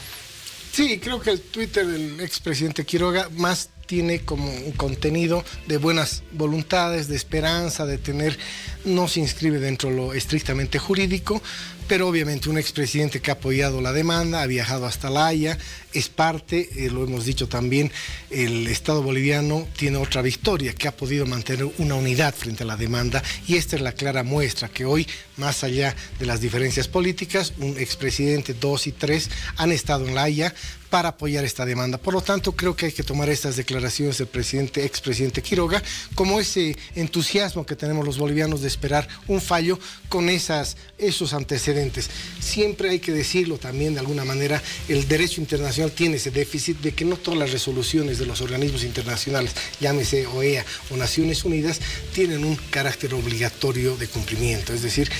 Sí, creo que el Twitter del expresidente Quiroga más tiene como un contenido de buenas voluntades, de esperanza, de tener, no se inscribe dentro de lo estrictamente jurídico, pero obviamente un expresidente que ha apoyado la demanda, ha viajado hasta La Haya, es parte, lo hemos dicho también, el Estado boliviano tiene otra victoria, que ha podido mantener una unidad frente a la demanda, y esta es la clara muestra que hoy, más allá de las diferencias políticas, un expresidente, 2 y 3 han estado en La Haya para apoyar esta demanda. Por lo tanto, creo que hay que tomar estas declaraciones del expresidente Quiroga como ese entusiasmo que tenemos los bolivianos de esperar un fallo con esos antecedentes. Siempre hay que decirlo también de alguna manera, el derecho internacional tiene ese déficit de que no todas las resoluciones de los organismos internacionales, llámese OEA o Naciones Unidas, tienen un carácter obligatorio de cumplimiento. Es decir,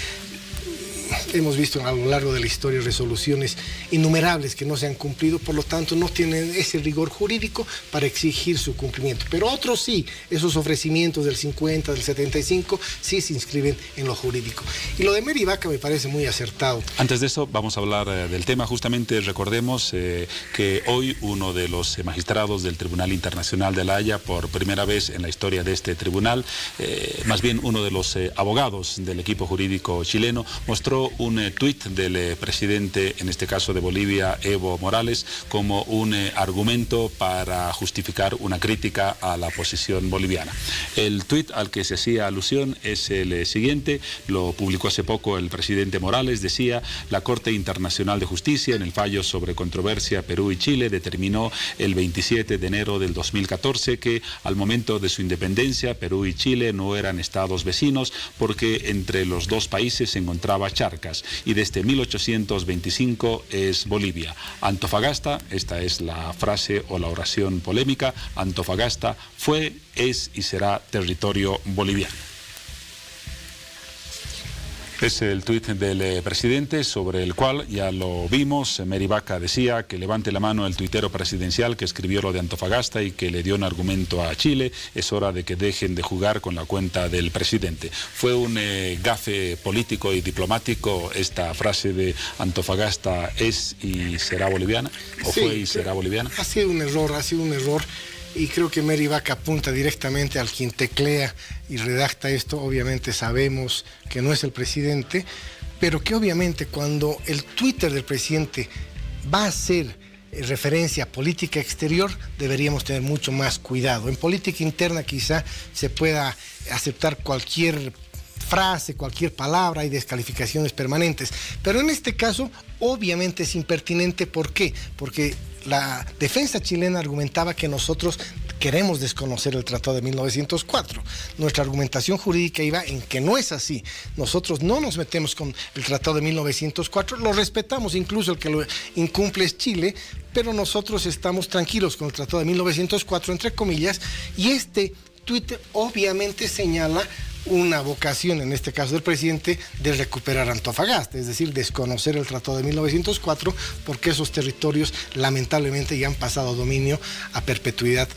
hemos visto a lo largo de la historia resoluciones innumerables que no se han cumplido, por lo tanto no tienen ese rigor jurídico para exigir su cumplimiento. Pero otros sí, esos ofrecimientos del 50, del 75, sí se inscriben en lo jurídico. Y lo de Mary Vaca me parece muy acertado. Antes de eso, vamos a hablar del tema. Justamente recordemos que hoy uno de los magistrados del Tribunal Internacional de La Haya, por primera vez en la historia de este tribunal, más bien uno de los abogados del equipo jurídico chileno, mostró un tuit del presidente, en este caso de Bolivia, Evo Morales, como un argumento para justificar una crítica a la posición boliviana. El tuit al que se hacía alusión es el siguiente, lo publicó hace poco el presidente Morales, decía: la Corte Internacional de Justicia, en el fallo sobre controversia Perú y Chile, determinó el 27 de enero del 2014 que al momento de su independencia Perú y Chile no eran estados vecinos porque entre los dos países se encontraba Charcas, y desde 1825 es Bolivia. Antofagasta, esta es la frase o la oración polémica, Antofagasta fue, es y será territorio boliviano. Es el tuit del presidente, sobre el cual ya lo vimos. Mary Vaca decía que levante la mano el tuitero presidencial que escribió lo de Antofagasta y que le dio un argumento a Chile. Es hora de que dejen de jugar con la cuenta del presidente. ¿Fue un gafe político y diplomático esta frase de Antofagasta es y será boliviana? ¿O sí, fue y será boliviana? Ha sido un error. Y creo que Mary Vaca apunta directamente al quien teclea y redacta esto. Obviamente sabemos que no es el presidente, pero que obviamente cuando el Twitter del presidente va a ser referencia a política exterior, deberíamos tener mucho más cuidado. En política interna quizá se pueda aceptar cualquier frase, cualquier palabra, hay descalificaciones permanentes, pero en este caso obviamente es impertinente. ¿Por qué? Porque la defensa chilena argumentaba que nosotros queremos desconocer el Tratado de 1904. Nuestra argumentación jurídica iba en que no es así. Nosotros no nos metemos con el Tratado de 1904, lo respetamos, incluso el que lo incumple es Chile, pero nosotros estamos tranquilos con el Tratado de 1904, entre comillas, y este Twitter obviamente señala una vocación, en este caso del presidente, de recuperar Antofagasta, es decir, desconocer el Tratado de 1904, porque esos territorios lamentablemente ya han pasado a dominio a perpetuidad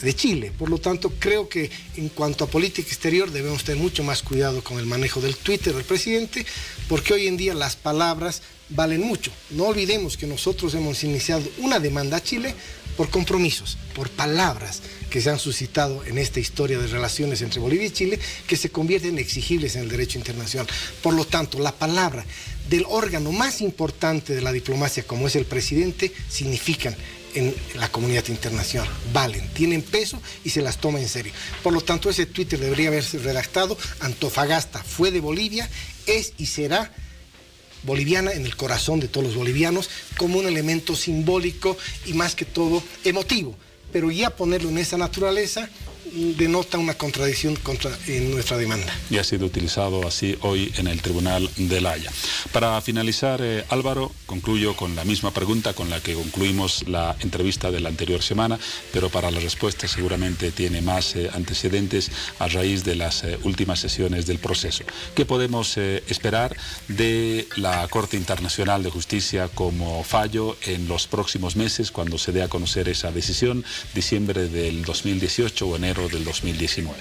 de Chile. Por lo tanto, creo que en cuanto a política exterior debemos tener mucho más cuidado con el manejo del Twitter del presidente, porque hoy en día las palabras valen mucho. No olvidemos que nosotros hemos iniciado una demanda a Chile por compromisos, por palabras que se han suscitado en esta historia de relaciones entre Bolivia y Chile, que se convierten exigibles en el derecho internacional. Por lo tanto, la palabra del órgano más importante de la diplomacia, como es el presidente, significan en la comunidad internacional, valen, tienen peso y se las toma en serio. Por lo tanto, ese Twitter debería haberse redactado: Antofagasta fue de Bolivia, es y será boliviana en el corazón de todos los bolivianos, como un elemento simbólico y más que todo emotivo. Pero ya ponerlo en esa naturaleza denota una contradicción en nuestra demanda. Y ha sido utilizado así hoy en el Tribunal de La Haya. Para finalizar, Álvaro, concluyo con la misma pregunta con la que concluimos la entrevista de la anterior semana, pero para la respuesta seguramente tiene más antecedentes a raíz de las últimas sesiones del proceso. ¿Qué podemos esperar de la Corte Internacional de Justicia como fallo en los próximos meses, cuando se dé a conocer esa decisión, diciembre del 2018 o enero del 2019?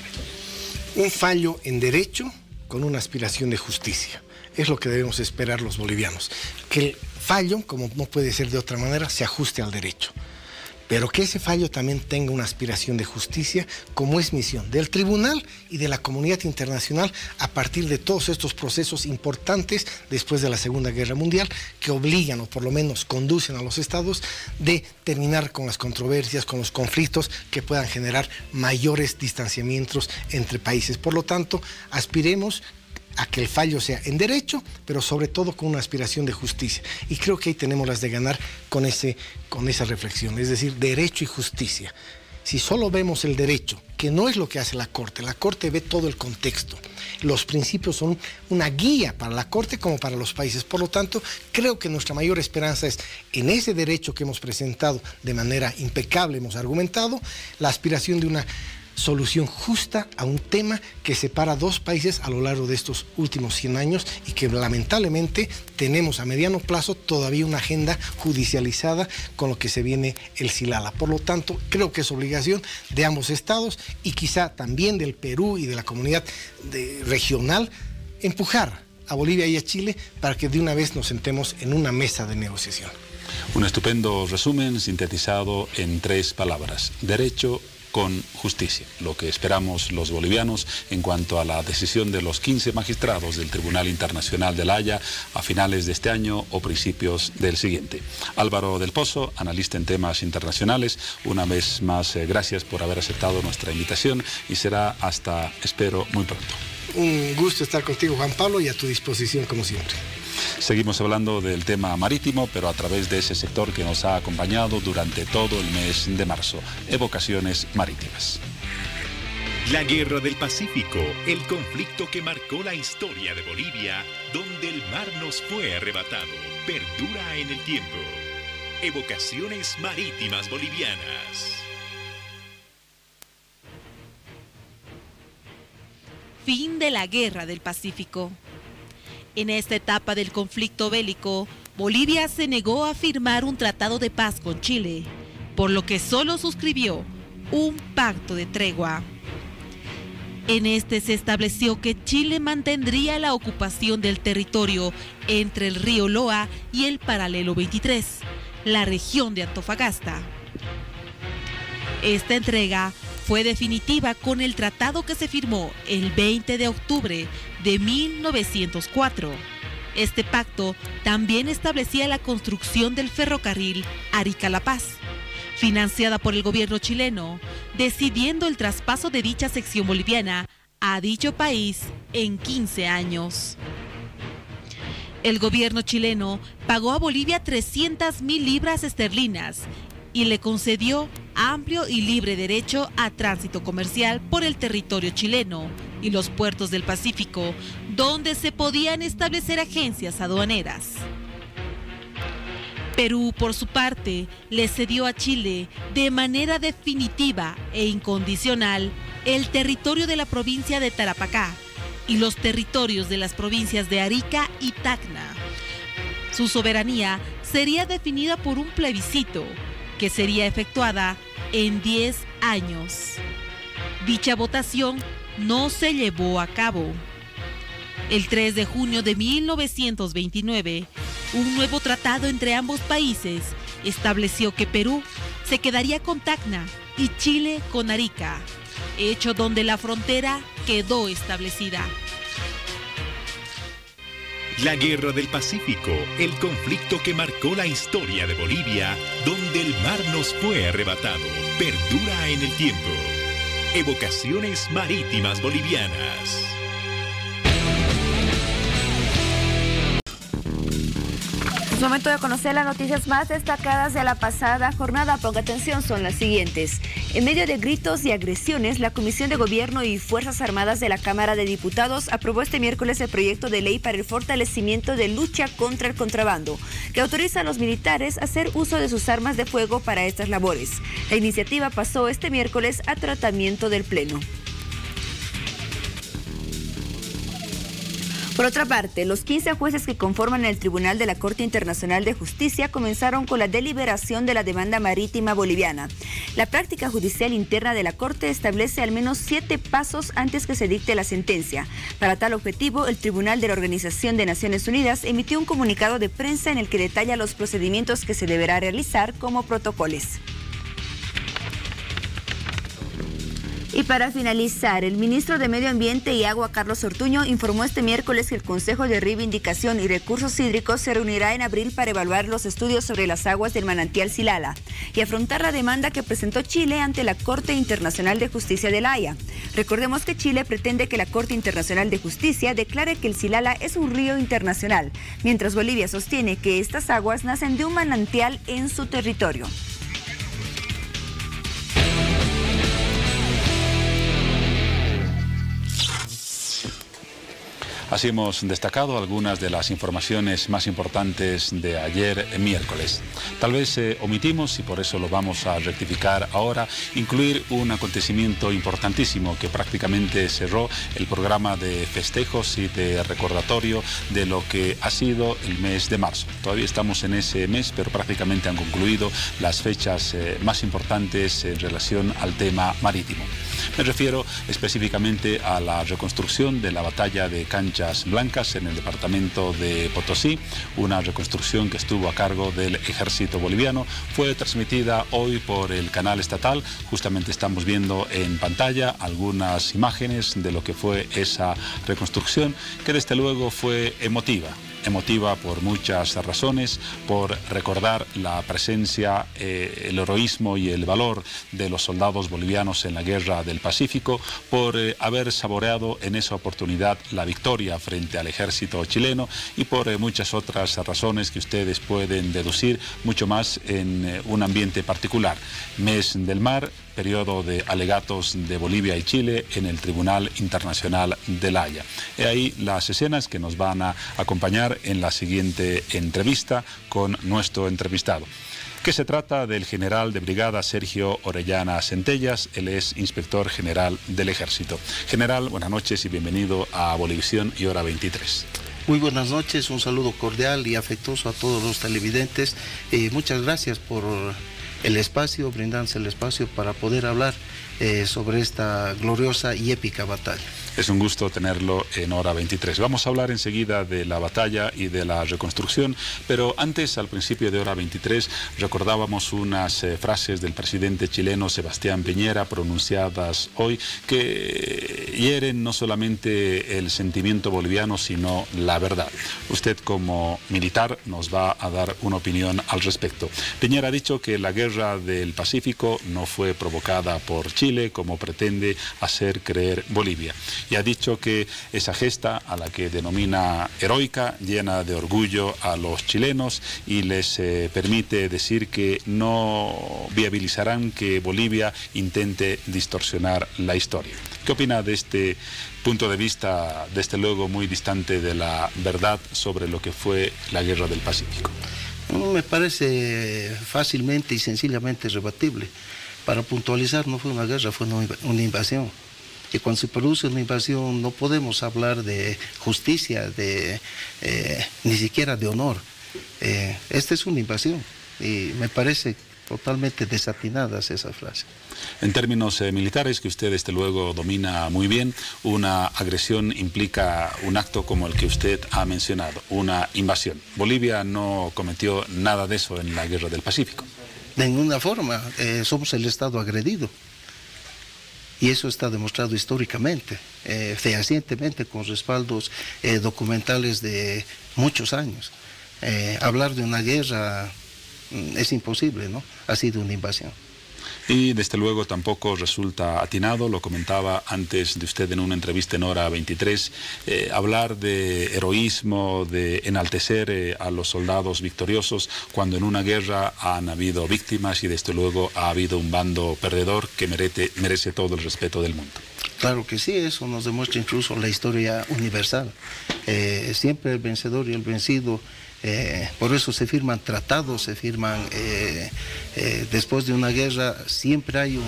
Un fallo en derecho con una aspiración de justicia. Es lo que debemos esperar los bolivianos. Que el fallo, como no puede ser de otra manera, se ajuste al derecho. Pero que ese fallo también tenga una aspiración de justicia, como es misión del tribunal y de la comunidad internacional a partir de todos estos procesos importantes después de la Segunda Guerra Mundial, que obligan o por lo menos conducen a los estados de terminar con las controversias, con los conflictos que puedan generar mayores distanciamientos entre países. Por lo tanto, aspiremos a que el fallo sea en derecho, pero sobre todo con una aspiración de justicia. Y creo que ahí tenemos las de ganar con esa reflexión, es decir, derecho y justicia. Si solo vemos el derecho, que no es lo que hace la Corte ve todo el contexto. Los principios son una guía para la Corte como para los países. Por lo tanto, creo que nuestra mayor esperanza es en ese derecho que hemos presentado de manera impecable, hemos argumentado, la aspiración de una solución justa a un tema que separa dos países a lo largo de estos últimos 100 años y que lamentablemente tenemos a mediano plazo todavía una agenda judicializada con lo que se viene el Silala. Por lo tanto, creo que es obligación de ambos estados y quizá también del Perú y de la comunidad regional empujar a Bolivia y a Chile para que de una vez nos sentemos en una mesa de negociación. Un estupendo resumen sintetizado en 3 palabras: derecho con justicia. Lo que esperamos los bolivianos en cuanto a la decisión de los 15 magistrados del Tribunal Internacional de La Haya a finales de este año o principios del siguiente. Álvaro del Pozo, analista en temas internacionales, una vez más gracias por haber aceptado nuestra invitación y será hasta, espero, muy pronto. Un gusto estar contigo, Juan Pablo, y a tu disposición como siempre. Seguimos hablando del tema marítimo, pero a través de ese sector que nos ha acompañado durante todo el mes de marzo, Evocaciones Marítimas. La Guerra del Pacífico, el conflicto que marcó la historia de Bolivia, donde el mar nos fue arrebatado, perdura en el tiempo. Evocaciones Marítimas Bolivianas. Fin de la Guerra del Pacífico. En esta etapa del conflicto bélico, Bolivia se negó a firmar un tratado de paz con Chile, por lo que solo suscribió un pacto de tregua. En este se estableció que Chile mantendría la ocupación del territorio entre el río Loa y el paralelo 23, la región de Antofagasta. Esta entrega fue definitiva con el tratado que se firmó el 20 de octubre de 1904. Este pacto también establecía la construcción del ferrocarril Arica-La Paz, financiada por el gobierno chileno, decidiendo el traspaso de dicha sección boliviana a dicho país en 15 años. El gobierno chileno pagó a Bolivia 300.000 libras esterlinas y le concedió amplio y libre derecho a tránsito comercial por el territorio chileno y los puertos del Pacífico, donde se podían establecer agencias aduaneras. Perú, por su parte, le cedió a Chile de manera definitiva e incondicional el territorio de la provincia de Tarapacá y los territorios de las provincias de Arica y Tacna. Su soberanía sería definida por un plebiscito que sería efectuada en 10 años. Dicha votación no se llevó a cabo. El 3 de junio de 1929, un nuevo tratado entre ambos países estableció que Perú se quedaría con Tacna y Chile con Arica, hecho donde la frontera quedó establecida. La Guerra del Pacífico, el conflicto que marcó la historia de Bolivia, donde el mar nos fue arrebatado, perdura en el tiempo. Evocaciones Marítimas Bolivianas. Es momento de conocer las noticias más destacadas de la pasada jornada. Ponga atención, son las siguientes. En medio de gritos y agresiones, la Comisión de Gobierno y Fuerzas Armadas de la Cámara de Diputados aprobó este miércoles el proyecto de ley para el fortalecimiento de lucha contra el contrabando, que autoriza a los militares a hacer uso de sus armas de fuego para estas labores. La iniciativa pasó este miércoles a tratamiento del Pleno. Por otra parte, los 15 jueces que conforman el Tribunal de la Corte Internacional de Justicia comenzaron con la deliberación de la demanda marítima boliviana. La práctica judicial interna de la Corte establece al menos 7 pasos antes que se dicte la sentencia. Para tal objetivo, el Tribunal de la Organización de Naciones Unidas emitió un comunicado de prensa en el que detalla los procedimientos que se deberá realizar como protocolos. Y para finalizar, el ministro de Medio Ambiente y Agua, Carlos Ortuño, informó este miércoles que el Consejo de Reivindicación y Recursos Hídricos se reunirá en abril para evaluar los estudios sobre las aguas del manantial Silala y afrontar la demanda que presentó Chile ante la Corte Internacional de Justicia de La Haya. Recordemos que Chile pretende que la Corte Internacional de Justicia declare que el Silala es un río internacional, mientras Bolivia sostiene que estas aguas nacen de un manantial en su territorio. Así hemos destacado algunas de las informaciones más importantes de ayer miércoles. Tal vez omitimos, y por eso lo vamos a rectificar ahora, incluir un acontecimiento importantísimo que prácticamente cerró el programa de festejos y de recordatorio de lo que ha sido el mes de marzo. Todavía estamos en ese mes, pero prácticamente han concluido las fechas más importantes en relación al tema marítimo. Me refiero específicamente a la reconstrucción de la batalla de Canchas Blancas en el departamento de Potosí, una reconstrucción que estuvo a cargo del ejército boliviano. Fue transmitida hoy por el canal estatal. Justamente estamos viendo en pantalla algunas imágenes de lo que fue esa reconstrucción, que desde luego fue emotiva por muchas razones, por recordar la presencia, el heroísmo y el valor de los soldados bolivianos en la Guerra del Pacífico, por haber saboreado en esa oportunidad la victoria frente al ejército chileno y por muchas otras razones que ustedes pueden deducir, mucho más en un ambiente particular. Mes del Mar, periodo de alegatos de Bolivia y Chile en el Tribunal Internacional de La Haya. He ahí las escenas que nos van a acompañar en la siguiente entrevista con nuestro entrevistado, que se trata del general de brigada Sergio Orellana Centellas. Él es inspector general del Ejército. General, buenas noches y bienvenido a Bolivisión y Hora 23. Muy buenas noches, un saludo cordial y afectuoso a todos los televidentes. Muchas gracias por el espacio, brindarse el espacio para poder hablar sobre esta gloriosa y épica batalla. Es un gusto tenerlo en Hora 23. Vamos a hablar enseguida de la batalla y de la reconstrucción, pero antes, al principio de Hora 23, recordábamos unas frases del presidente chileno Sebastián Piñera pronunciadas hoy que hieren no solamente el sentimiento boliviano, sino la verdad. Usted, como militar, nos va a dar una opinión al respecto. Piñera ha dicho que la Guerra del Pacífico no fue provocada por Chile, como pretende hacer creer Bolivia. Y ha dicho que esa gesta, a la que denomina heroica, llena de orgullo a los chilenos y les permite decir que no viabilizarán que Bolivia intente distorsionar la historia. ¿Qué opina de este punto de vista, desde luego muy distante de la verdad sobre lo que fue la Guerra del Pacífico? Me parece fácilmente y sencillamente rebatible. Para puntualizar, no fue una guerra, fue una invasión. Y cuando se produce una invasión no podemos hablar de justicia, ni siquiera de honor. Esta es una invasión y me parece totalmente desatinadas esa frase. En términos militares, que usted desde luego domina muy bien, una agresión implica un acto como el que usted ha mencionado, una invasión. Bolivia no cometió nada de eso en la Guerra del Pacífico. De ninguna forma, somos el Estado agredido. Y eso está demostrado históricamente, fehacientemente, con respaldos documentales de muchos años. Hablar de una guerra es imposible, ¿no? Ha sido una invasión. Y desde luego tampoco resulta atinado, lo comentaba antes de usted en una entrevista en Hora 23, hablar de heroísmo, de enaltecer a los soldados victoriosos, cuando en una guerra han habido víctimas y desde luego ha habido un bando perdedor que merece todo el respeto del mundo. Claro que sí, eso nos demuestra incluso la historia universal. Siempre el vencedor y el vencido. Por eso se firman tratados, después de una guerra siempre hay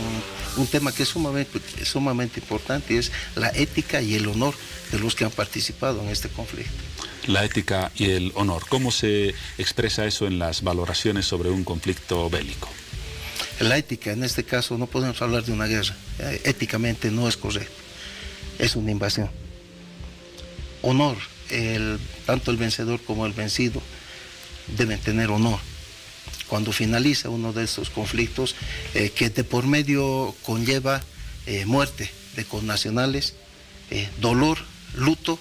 un tema que es sumamente importante, y es la ética y el honor de los que han participado en este conflicto. La ética y el honor, ¿cómo se expresa eso en las valoraciones sobre un conflicto bélico? La ética, en este caso, no podemos hablar de una guerra, éticamente no es correcto, es una invasión. Honor. Tanto el vencedor como el vencido deben tener honor. Cuando finaliza uno de estos conflictos, que de por medio conlleva muerte de connacionales, dolor, luto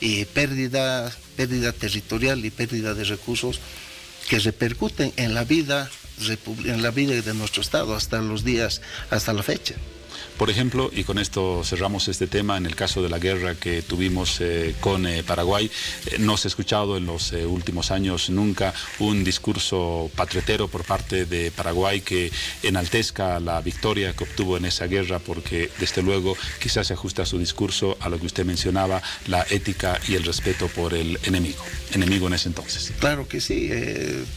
y pérdida territorial y pérdida de recursos que repercuten en la vida de nuestro Estado hasta la fecha. Por ejemplo, y con esto cerramos este tema, en el caso de la guerra que tuvimos con Paraguay, no se ha escuchado en los últimos años nunca un discurso patriotero por parte de Paraguay que enaltezca la victoria que obtuvo en esa guerra, porque desde luego quizás se ajusta su discurso a lo que usted mencionaba, la ética y el respeto por el enemigo en ese entonces. Claro que sí,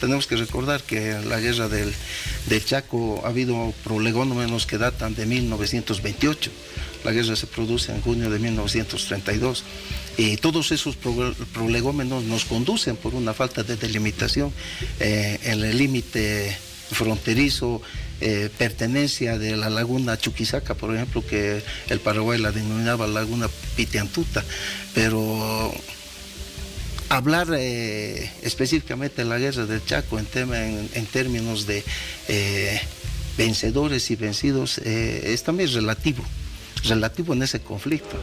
tenemos que recordar que en la guerra del Chaco ha habido prolegómenos que datan de 1928, la guerra se produce en junio de 1932, y todos esos prolegómenos nos conducen por una falta de delimitación en el límite fronterizo, pertenencia de la laguna Chuquisaca, por ejemplo, que el Paraguay la denominaba laguna Pitiantuta, pero hablar específicamente de la guerra del Chaco en términos de vencedores y vencidos es también relativo en ese conflicto.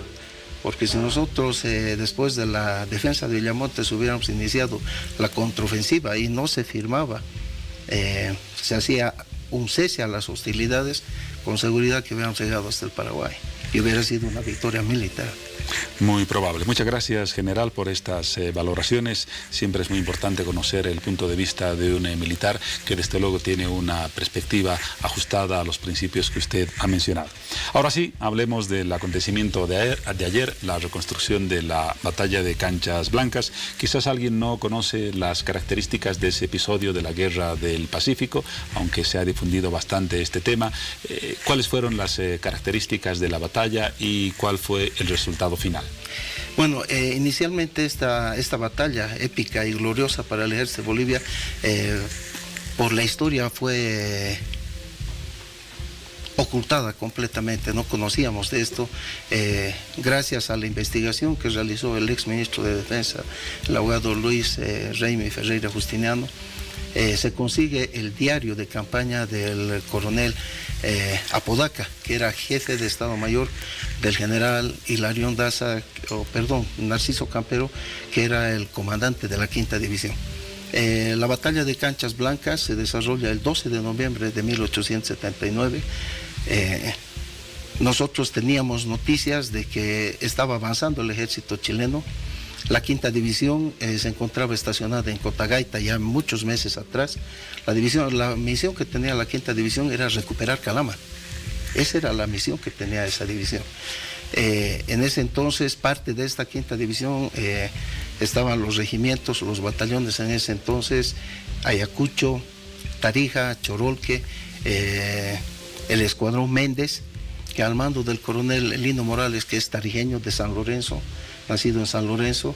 Porque si nosotros después de la defensa de Villamontes hubiéramos iniciado la contraofensiva y no se firmaba, se hacía un cese a las hostilidades, con seguridad que hubiéramos llegado hasta el Paraguay y hubiera sido una victoria militar. Muy probable. Muchas gracias, general, por estas valoraciones. Siempre es muy importante conocer el punto de vista de un militar que desde luego tiene una perspectiva ajustada a los principios que usted ha mencionado. Ahora sí, hablemos del acontecimiento de ayer, la reconstrucción de la batalla de Canchas Blancas. Quizás alguien no conoce las características de ese episodio de la Guerra del Pacífico, aunque se ha difundido bastante este tema. ¿Cuáles fueron las características de la batalla y cuál fue el resultado final? Bueno, inicialmente esta batalla épica y gloriosa para el ejército de Bolivia, por la historia fue ocultada completamente, no conocíamos de esto. Gracias a la investigación que realizó el ex ministro de Defensa, el abogado Luis Reimi Ferreira Justiniano, se consigue el diario de campaña del coronel Apodaca, que era jefe de Estado Mayor del general Hilarión Daza, Narciso Campero, que era el comandante de la Quinta División. La batalla de Canchas Blancas se desarrolla el 12 de noviembre de 1879. Nosotros teníamos noticias de que estaba avanzando el ejército chileno. La Quinta División se encontraba estacionada en Cotagaita ya muchos meses atrás. La misión que tenía la Quinta División era recuperar Calama. Esa era la misión que tenía esa división. En ese entonces, parte de esta Quinta División estaban los regimientos, los batallones en ese entonces, Ayacucho, Tarija, Chorolque, el Escuadrón Méndez, que al mando del coronel Lino Morales, que es tarijeño de San Lorenzo, nacido en San Lorenzo,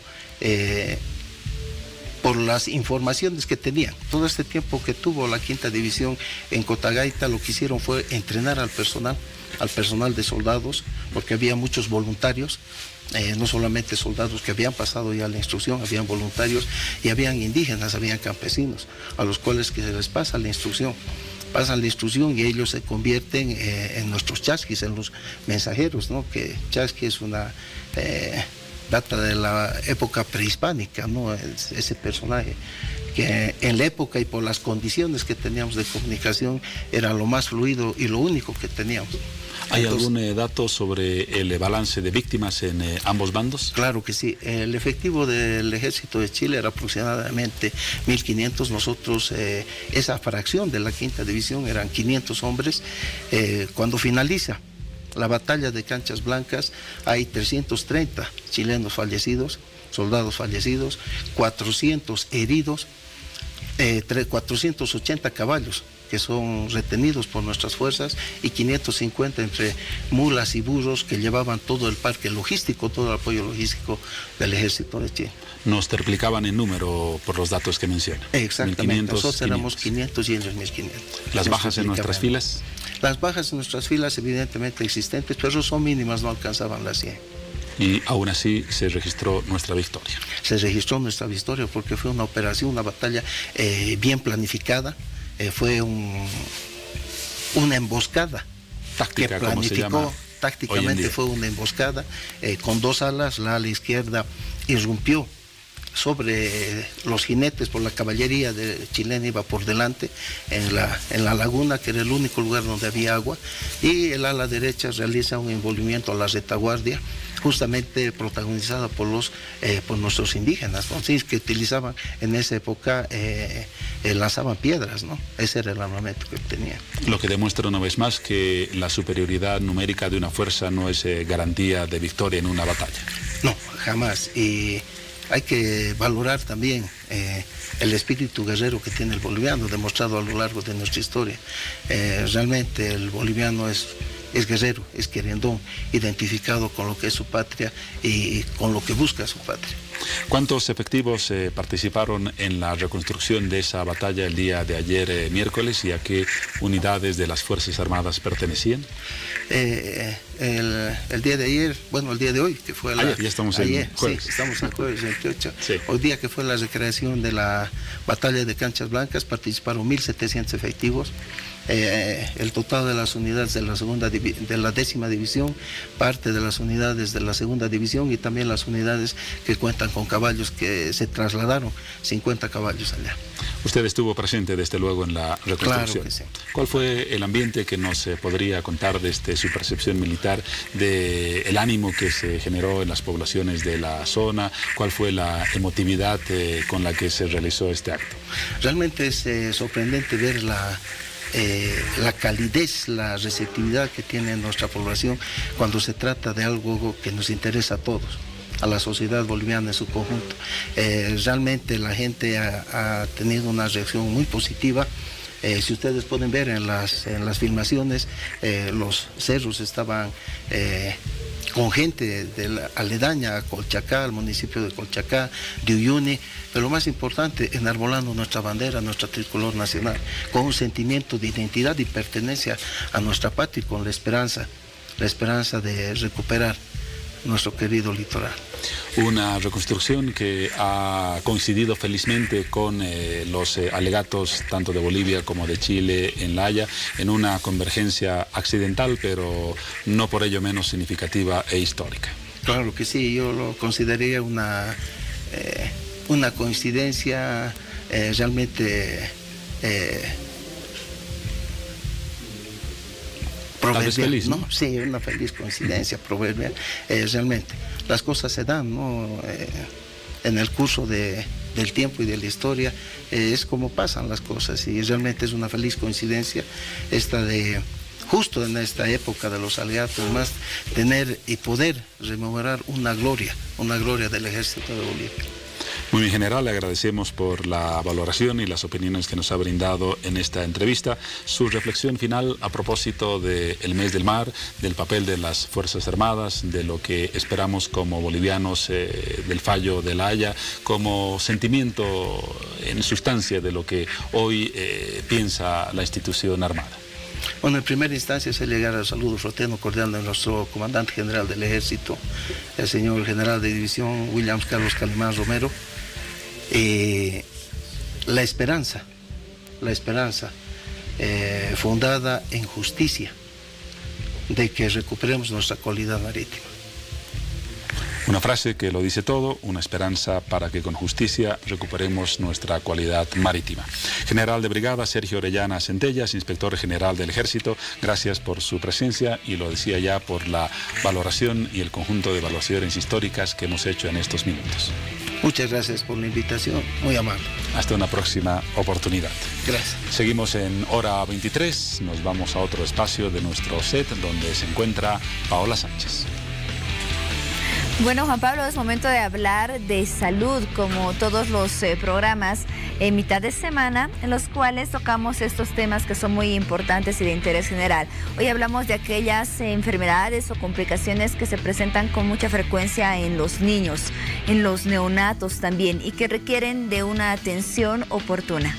por las informaciones que tenía. Todo este tiempo que tuvo la Quinta División en Cotagaita, lo que hicieron fue entrenar al personal de soldados, porque había muchos voluntarios, no solamente soldados que habían pasado ya la instrucción, habían voluntarios y habían indígenas, habían campesinos, a los cuales que se les pasa la instrucción. Pasan la instrucción y ellos se convierten en nuestros chasquis, en los mensajeros, ¿no? Que chasqui es una... data de la época prehispánica, ¿no? Ese personaje que en la época y por las condiciones que teníamos de comunicación era lo más fluido y lo único que teníamos. ¿Hay algún dato sobre el balance de víctimas en ambos bandos? Claro que sí. El efectivo del ejército de Chile era aproximadamente 1.500. Nosotros, esa fracción de la Quinta División eran 500 hombres. Cuando finaliza la batalla de Canchas Blancas, hay 330 chilenos fallecidos, soldados fallecidos, 400 heridos, 480 caballos que son retenidos por nuestras fuerzas y 550 entre mulas y burros que llevaban todo el parque logístico, todo el apoyo logístico del ejército de Chile. Nos triplicaban en número por los datos que menciona. Exactamente, nosotros éramos 500 y ellos 1.500. ¿Las bajas en nuestras filas? Las bajas en nuestras filas evidentemente existentes, pero son mínimas, no alcanzaban las 100. Y aún así se registró nuestra victoria. Se registró nuestra victoria porque fue una operación, una batalla bien planificada, fue una emboscada táctica, que planificó, tácticamente fue una emboscada con dos alas. La ala izquierda irrumpió sobre los jinetes, por la caballería chilena iba por delante en la laguna, que era el único lugar donde había agua, y el ala derecha realiza un envolvimiento a la retaguardia, justamente protagonizada por nuestros indígenas, ¿no? Sí, que utilizaban en esa época, lanzaban piedras, ¿no? Ese era el armamento que tenían. Lo que demuestra una vez más que la superioridad numérica de una fuerza no es garantía de victoria en una batalla. No, jamás. Y hay que valorar también el espíritu guerrero que tiene el boliviano, demostrado a lo largo de nuestra historia. Realmente el boliviano es guerrero, es querendón, identificado con lo que es su patria y con lo que busca su patria. ¿Cuántos efectivos participaron en la reconstrucción de esa batalla el día de ayer, miércoles, y a qué unidades de las Fuerzas Armadas pertenecían? El día de ayer, bueno, el día de hoy, que fue ayer, ya estamos en jueves. Sí, estamos en jueves 28. Sí. Hoy día, que fue la recreación de la batalla de Canchas Blancas, participaron 1.700 efectivos. El total de las unidades de la 10ª división, parte de las unidades de la 2ª división y también las unidades que cuentan con caballos, que se trasladaron 50 caballos allá. Usted estuvo presente desde luego en la reconstrucción. Claro que sí. ¿Cuál fue el ambiente que nos podría contar desde su percepción militar, del ánimo que se generó en las poblaciones de la zona? ¿Cuál fue la emotividad con la que se realizó este acto? Realmente es sorprendente ver la calidez, la receptividad que tiene nuestra población cuando se trata de algo que nos interesa a todos, a la sociedad boliviana en su conjunto. Realmente la gente ha tenido una reacción muy positiva. Si ustedes pueden ver en las filmaciones, los cerros estaban con gente de la aledaña a Colchacá, al municipio de Colchacá, de Uyuni, pero lo más importante, enarbolando nuestra bandera, nuestra tricolor nacional, con un sentimiento de identidad y pertenencia a nuestra patria y con la esperanza de recuperar nuestro querido litoral. Una reconstrucción que ha coincidido felizmente con los alegatos tanto de Bolivia como de Chile en La Haya, en una convergencia accidental, pero no por ello menos significativa e histórica. Claro que sí, yo lo consideraría una coincidencia realmente proverbial, feliz, ¿no? Sí, una feliz coincidencia proverbial. Realmente las cosas se dan, ¿no? En el curso del tiempo y de la historia, es como pasan las cosas, y realmente es una feliz coincidencia esta de, justo en esta época de los aliados, más tener y poder rememorar una gloria del Ejército de Bolivia. Muy bien, general, le agradecemos por la valoración y las opiniones que nos ha brindado en esta entrevista. Su reflexión final a propósito del mes del mar, del papel de las Fuerzas Armadas, de lo que esperamos como bolivianos del fallo de La Haya, como sentimiento en sustancia de lo que hoy piensa la institución armada. Bueno, en primera instancia es llegar al saludo fraterno cordial de nuestro comandante general del Ejército, el señor general de división Williams Carlos Calimán Romero. La esperanza fundada en justicia, de que recuperemos nuestra cualidad marítima. Una frase que lo dice todo, una esperanza para que con justicia recuperemos nuestra cualidad marítima. General de Brigada Sergio Orellana Centellas, Inspector General del Ejército, gracias por su presencia y, lo decía ya, por la valoración y el conjunto de evaluaciones históricas que hemos hecho en estos minutos. Muchas gracias por la invitación, muy amable. Hasta una próxima oportunidad. Gracias. Seguimos en Hora 23, nos vamos a otro espacio de nuestro set donde se encuentra Paola Sánchez. Bueno, Juan Pablo, es momento de hablar de salud, como todos los programas en mitad de semana, en los cuales tocamos estos temas que son muy importantes y de interés general. Hoy hablamos de aquellas enfermedades o complicaciones que se presentan con mucha frecuencia en los niños, en los neonatos también, y que requieren de una atención oportuna.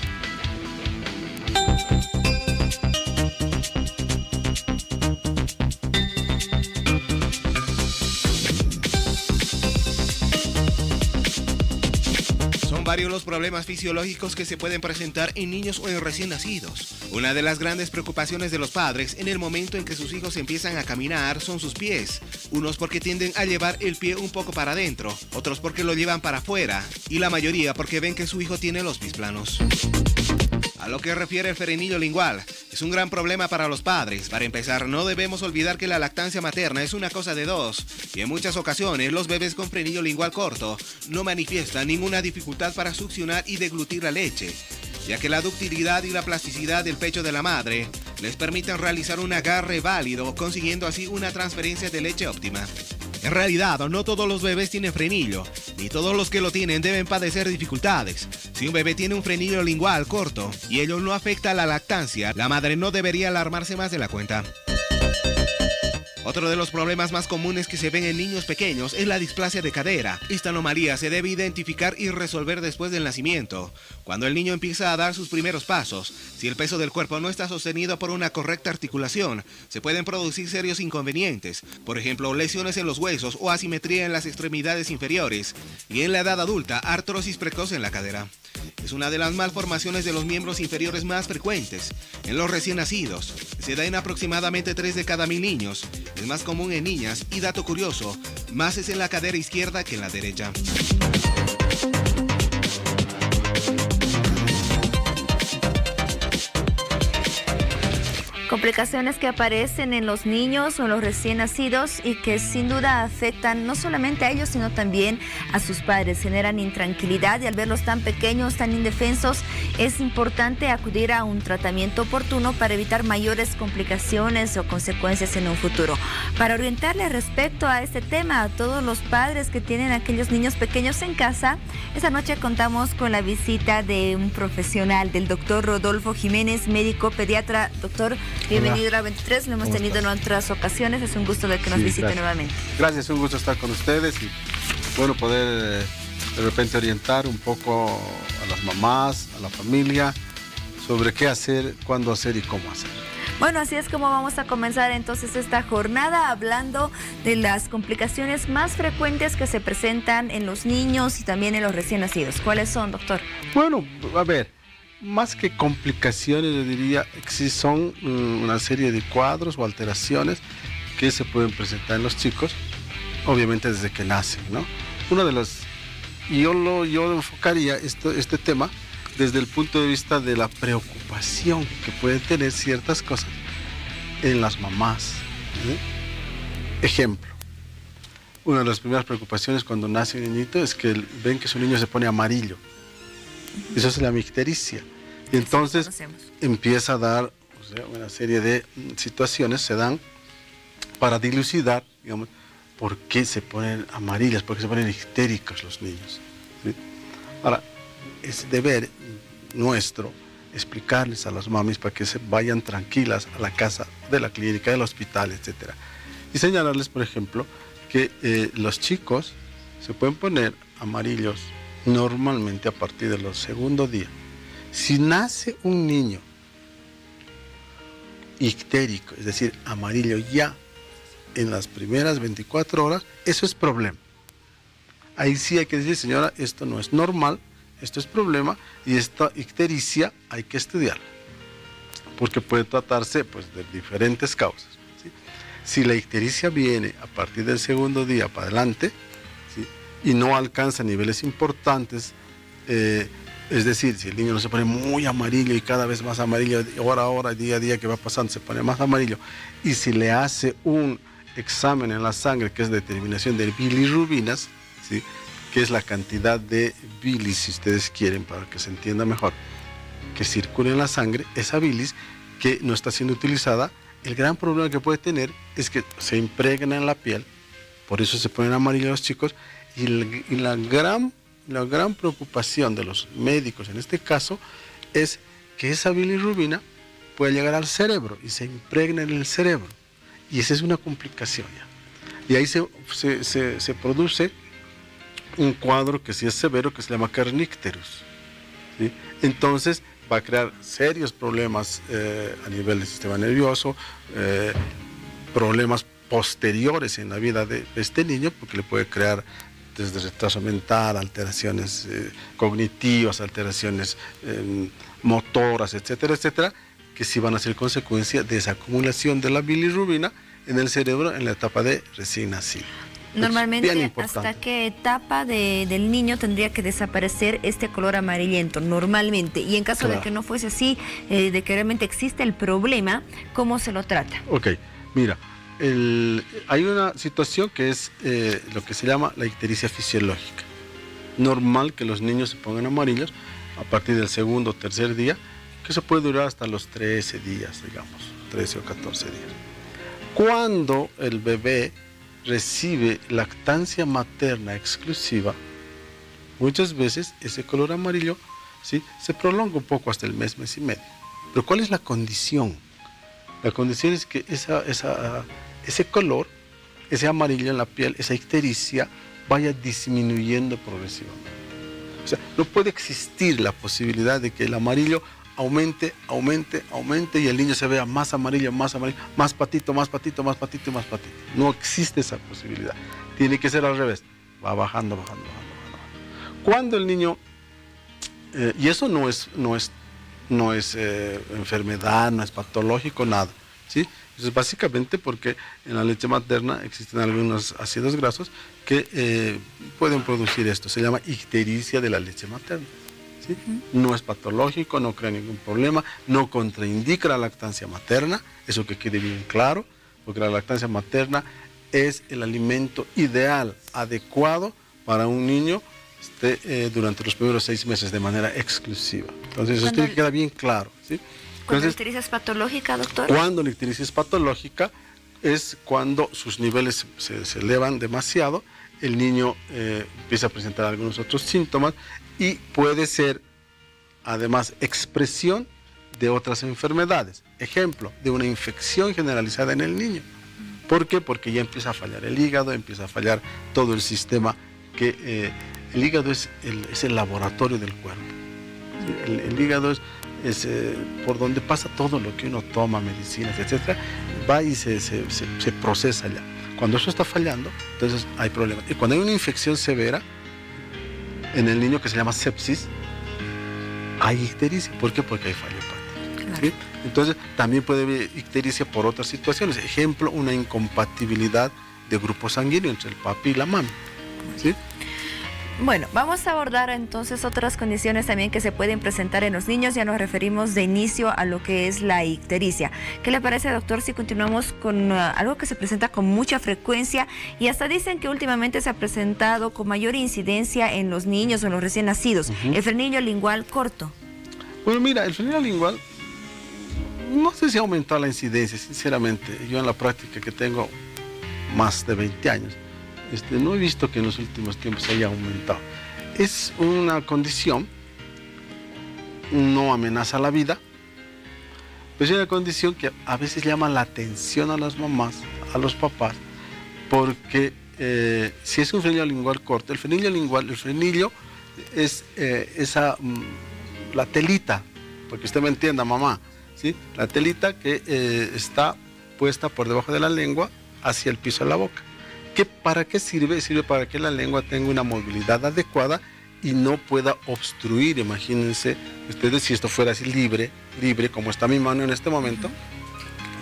varios los problemas fisiológicos que se pueden presentar en niños o en recién nacidos. Una de las grandes preocupaciones de los padres en el momento en que sus hijos empiezan a caminar son sus pies. Unos porque tienden a llevar el pie un poco para adentro, otros porque lo llevan para afuera y la mayoría porque ven que su hijo tiene los pies planos. A lo que refiere el frenillo lingual, es un gran problema para los padres. Para empezar, no debemos olvidar que la lactancia materna es una cosa de dos, y en muchas ocasiones los bebés con frenillo lingual corto no manifiestan ninguna dificultad para succionar y deglutir la leche, ya que la ductilidad y la plasticidad del pecho de la madre les permiten realizar un agarre válido, consiguiendo así una transferencia de leche óptima. En realidad, no todos los bebés tienen frenillo, ni todos los que lo tienen deben padecer dificultades. Si un bebé tiene un frenillo lingual corto y ello no afecta a la lactancia, la madre no debería alarmarse más de la cuenta. Otro de los problemas más comunes que se ven en niños pequeños es la displasia de cadera. Esta anomalía se debe identificar y resolver después del nacimiento, cuando el niño empieza a dar sus primeros pasos. Si el peso del cuerpo no está sostenido por una correcta articulación, se pueden producir serios inconvenientes, por ejemplo, lesiones en los huesos o asimetría en las extremidades inferiores, y en la edad adulta, artrosis precoz en la cadera. Es una de las malformaciones de los miembros inferiores más frecuentes en los recién nacidos. Se da en aproximadamente 3 de cada 1000 niños. Es más común en niñas y, dato curioso, más es en la cadera izquierda que en la derecha. Complicaciones que aparecen en los niños o en los recién nacidos y que sin duda afectan no solamente a ellos, sino también a sus padres. Generan intranquilidad y al verlos tan pequeños, tan indefensos, es importante acudir a un tratamiento oportuno para evitar mayores complicaciones o consecuencias en un futuro. Para orientarles respecto a este tema a todos los padres que tienen aquellos niños pequeños en casa, esta noche contamos con la visita de un profesional, del doctor Rodolfo Jiménez, médico pediatra. Doctor, bienvenido a la 23, lo hemos tenido en otras ocasiones, es un gusto de que nos visite nuevamente. Gracias, un gusto estar con ustedes y bueno, poder de repente orientar un poco a las mamás, a la familia, sobre qué hacer, cuándo hacer y cómo hacer. Bueno, así es como vamos a comenzar entonces esta jornada hablando de las complicaciones más frecuentes que se presentan en los niños y también en los recién nacidos. ¿Cuáles son, doctor? Bueno, a ver, más que complicaciones, yo diría que son una serie de cuadros o alteraciones que se pueden presentar en los chicos, obviamente desde que nacen, ¿no? Una de las, yo enfocaría este tema desde el punto de vista de la preocupación que pueden tener ciertas cosas en las mamás. Ejemplo, una de las primeras preocupaciones cuando nace un niñito es que ven que su niño se pone amarillo. Eso es la mictericia. Y entonces empieza a dar una serie de situaciones, se dan para dilucidar, digamos, por qué se ponen amarillas, por qué se ponen histéricos los niños. ¿Sí? Ahora, es deber nuestro explicarles a las mamis para que se vayan tranquilas a la casa de la clínica, del hospital, etc. Y señalarles, por ejemplo, que los chicos se pueden poner amarillos normalmente a partir de los segundos días. Si nace un niño ictérico, es decir, amarillo ya en las primeras 24 horas, eso es problema. Ahí sí hay que decir, señora, esto no es normal, esto es problema y esta ictericia hay que estudiarla, porque puede tratarse pues, de diferentes causas. ¿Sí? Si la ictericia viene a partir del segundo día para adelante, ¿sí? y no alcanza niveles importantes, es decir, si el niño no se pone muy amarillo y cada vez más amarillo, hora a hora, día a día que va pasando, se pone más amarillo, y si le hace un examen en la sangre que es determinación de bilirrubinas, ¿sí? que es la cantidad de bilis, si ustedes quieren, para que se entienda mejor, que circula en la sangre, esa bilis que no está siendo utilizada, el gran problema que puede tener es que se impregna en la piel, por eso se ponen amarillos los chicos, y la gran preocupación de los médicos en este caso es que esa bilirrubina puede llegar al cerebro y se impregna en el cerebro, y esa es una complicación ya. Y ahí se produce un cuadro que sí es severo, que se llama kernicterus, ¿sí? Entonces va a crear serios problemas a nivel del sistema nervioso, problemas posteriores en la vida de este niño, porque le puede crear desde retraso mental, alteraciones cognitivas, alteraciones motoras, etcétera, etcétera, que sí van a ser consecuencia de esa acumulación de la bilirrubina en el cerebro en la etapa de recién nacido. Normalmente, ¿hasta qué etapa del niño tendría que desaparecer este color amarillento? Normalmente. Y en caso de que no fuese así, de que realmente existe el problema, ¿cómo se lo trata? Ok, mira, hay una situación que es lo que se llama la ictericia fisiológica. Normal que los niños se pongan amarillos a partir del segundo o tercer día, que eso puede durar hasta los 13 días, digamos, 13 o 14 días. Cuando el bebé recibe lactancia materna exclusiva, muchas veces ese color amarillo, ¿sí?, se prolonga un poco hasta el mes, mes y medio. Pero ¿cuál es la condición? La condición es que ese color, ese amarillo en la piel, esa ictericia, vaya disminuyendo progresivamente. O sea, no puede existir la posibilidad de que el amarillo aumente, aumente, aumente y el niño se vea más amarillo, más patito, más patito, más patito y más patito. No existe esa posibilidad. Tiene que ser al revés. Va bajando, bajando, bajando, bajando. Cuando el niño, y eso no es enfermedad, no es patológico, nada, ¿sí? Eso es básicamente porque en la leche materna existen algunos ácidos grasos que pueden producir esto. Se llama ictericia de la leche materna. ¿Sí? No es patológico, no crea ningún problema, no contraindica la lactancia materna, eso que quede bien claro, porque la lactancia materna es el alimento ideal, adecuado para un niño durante los primeros 6 meses de manera exclusiva. Entonces eso tiene que quedar bien claro. ¿Sí? ¿Cuándo la ictericia es patológica, doctor? Cuando la ictericia es patológica es cuando sus niveles se elevan demasiado, el niño empieza a presentar algunos otros síntomas y puede ser además expresión de otras enfermedades. Ejemplo, de una infección generalizada en el niño. ¿Por qué? Porque ya empieza a fallar el hígado, empieza a fallar todo el sistema, que el hígado es el laboratorio del cuerpo. ¿Sí? El hígado es por donde pasa todo lo que uno toma, medicinas, etcétera, va y se procesa ya. Cuando eso está fallando, entonces hay problemas. Y cuando hay una infección severa en el niño que se llama sepsis, hay ictericia. ¿Por qué? Porque hay fallo hepático. Claro. ¿Sí? Entonces también puede haber ictericia por otras situaciones. Ejemplo, una incompatibilidad de grupo sanguíneo entre el papi y la mami. ¿Sí? Bueno, vamos a abordar entonces otras condiciones también que se pueden presentar en los niños. Ya nos referimos de inicio a lo que es la ictericia. ¿Qué le parece, doctor, si continuamos con algo que se presenta con mucha frecuencia y hasta dicen que últimamente se ha presentado con mayor incidencia en los niños o en los recién nacidos? El frenillo lingual corto. Bueno, mira, el frenillo lingual, no sé si ha aumentado la incidencia, sinceramente. Yo en la práctica que tengo más de 20 años, no he visto que en los últimos tiempos haya aumentado. Es una condición, no amenaza la vida, pero es una condición que a veces llama la atención a las mamás, a los papás, porque si es un frenillo lingual corto, el frenillo es la telita, porque usted me entienda, mamá, ¿sí? La telita que está puesta por debajo de la lengua hacia el piso de la boca. ¿Para qué sirve? Sirve para que la lengua tenga una movilidad adecuada y no pueda obstruir. Imagínense ustedes si esto fuera así libre, como está mi mano en este momento,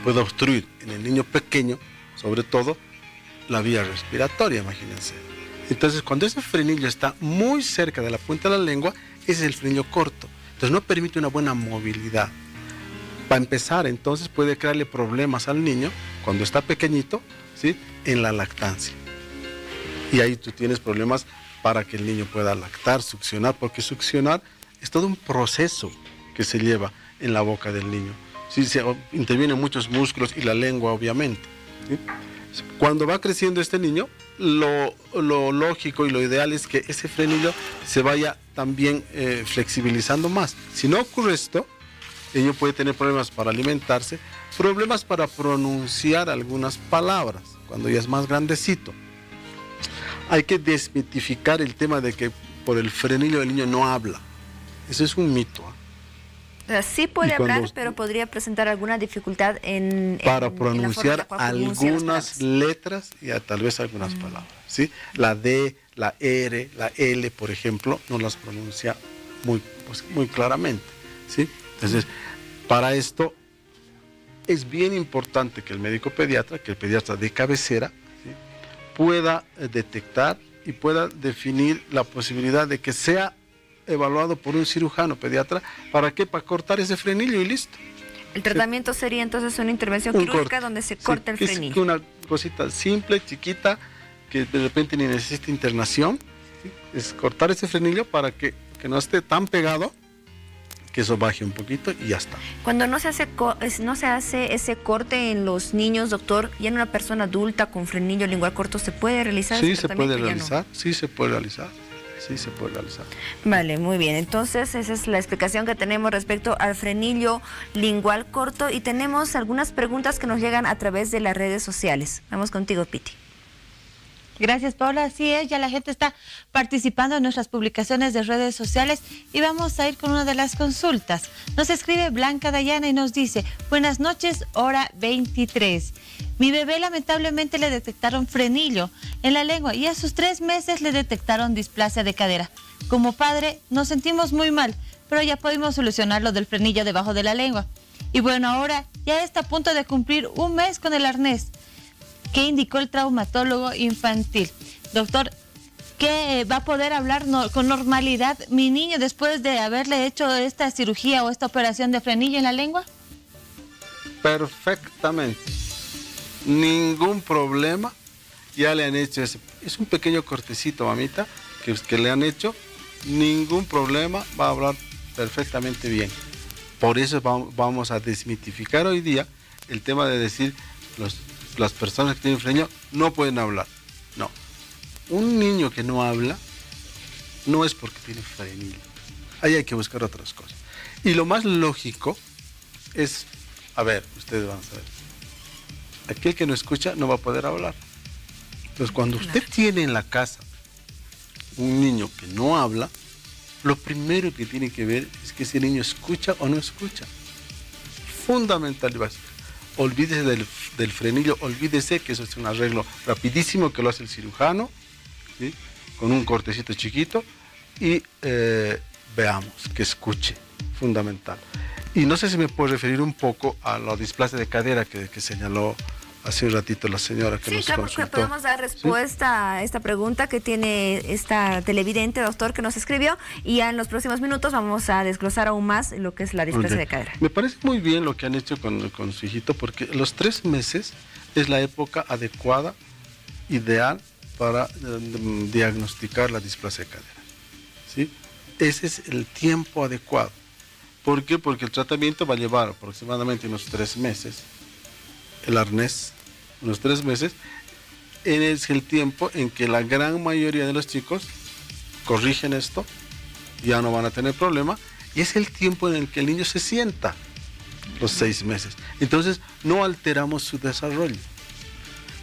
puede obstruir en el niño pequeño, sobre todo, la vía respiratoria, imagínense. Entonces, cuando ese frenillo está muy cerca de la punta de la lengua, ese es el frenillo corto. Entonces, no permite una buena movilidad. Para empezar, entonces, puede crearle problemas al niño cuando está pequeñito, ¿sí?, en la lactancia. Y ahí tú tienes problemas para que el niño pueda lactar, succionar, porque succionar es todo un proceso que se lleva en la boca del niño. Sí, intervienen muchos músculos y la lengua, obviamente. ¿Sí? Cuando va creciendo este niño, lo lógico y lo ideal es que ese frenillo se vaya también flexibilizando más. Si no ocurre esto, el niño puede tener problemas para alimentarse, problemas para pronunciar algunas palabras, cuando ya es más grandecito. Hay que desmitificar el tema de que por el frenillo el niño no habla. Eso es un mito. Sí puede hablar, pero podría presentar alguna dificultad para pronunciar algunas letras y tal vez algunas palabras, ¿sí? La D, la R, la L, por ejemplo, no las pronuncia muy claramente, ¿sí? Entonces, para esto es bien importante que el médico pediatra, que el pediatra de cabecera, ¿sí?, pueda detectar y pueda definir la posibilidad de que sea evaluado por un cirujano pediatra. ¿Para qué? Para cortar ese frenillo y listo. El tratamiento sería entonces una intervención quirúrgica donde se corta el frenillo. Es una cosita simple, chiquita, que de repente ni necesita internación, ¿sí? Es cortar ese frenillo para que no esté tan pegado, que eso baje un poquito y ya está. Cuando no se hace ese corte en los niños, doctor, ya en una persona adulta con frenillo lingual corto, ¿se puede realizar? Sí, se puede realizar, sí se puede realizar. Sí, se puede realizar. Vale, muy bien. Entonces, esa es la explicación que tenemos respecto al frenillo lingual corto y tenemos algunas preguntas que nos llegan a través de las redes sociales. Vamos contigo, Piti. Gracias, Paula. Así es, ya la gente está participando en nuestras publicaciones de redes sociales y vamos a ir con una de las consultas. Nos escribe Blanca Dayana y nos dice: buenas noches, hora 23. Mi bebé lamentablemente le detectaron frenillo en la lengua y a sus 3 meses le detectaron displasia de cadera. Como padre nos sentimos muy mal, pero ya pudimos solucionar lo del frenillo debajo de la lengua. Y bueno, ahora ya está a punto de cumplir 1 mes con el arnés que indicó el traumatólogo infantil. Doctor, ¿qué va a poder hablar con normalidad mi niño después de haberle hecho esta cirugía o esta operación de frenillo en la lengua? Perfectamente. Ningún problema. Ya le han hecho ese. Es un pequeño cortecito, mamita, que le han hecho. Ningún problema. Va a hablar perfectamente bien. Por eso vamos a desmitificar hoy día el tema de decir las personas que tienen frenillo no pueden hablar. No. Un niño que no habla no es porque tiene frenillo. Ahí hay que buscar otras cosas. Y lo más lógico es, a ver, ustedes van a saber, aquel que no escucha no va a poder hablar. Entonces, cuando usted tiene en la casa un niño que no habla, lo primero que tiene que ver es que ese niño escucha o no escucha. Fundamental y básico. Olvídese del frenillo, olvídese que eso es un arreglo rapidísimo que lo hace el cirujano, ¿sí?, con un cortecito chiquito, y veamos que escuche, fundamental. Y no sé si me puedo referir un poco a la displasia de cadera que señaló hace un ratito la señora que nos consultó. Sí, claro, podemos dar respuesta a esta pregunta que tiene esta televidente, doctor, que nos escribió, y ya en los próximos minutos vamos a desglosar aún más lo que es la displasia de cadera. Me parece muy bien lo que han hecho con su hijito, porque los 3 meses es la época adecuada, ideal, para diagnosticar la displasia de cadera, ¿sí? Ese es el tiempo adecuado. ¿Por qué? Porque el tratamiento va a llevar aproximadamente unos 3 meses. El arnés, unos 3 meses, es el tiempo en que la gran mayoría de los chicos corrigen esto, ya no van a tener problema, y es el tiempo en el que el niño se sienta, los 6 meses. Entonces, no alteramos su desarrollo.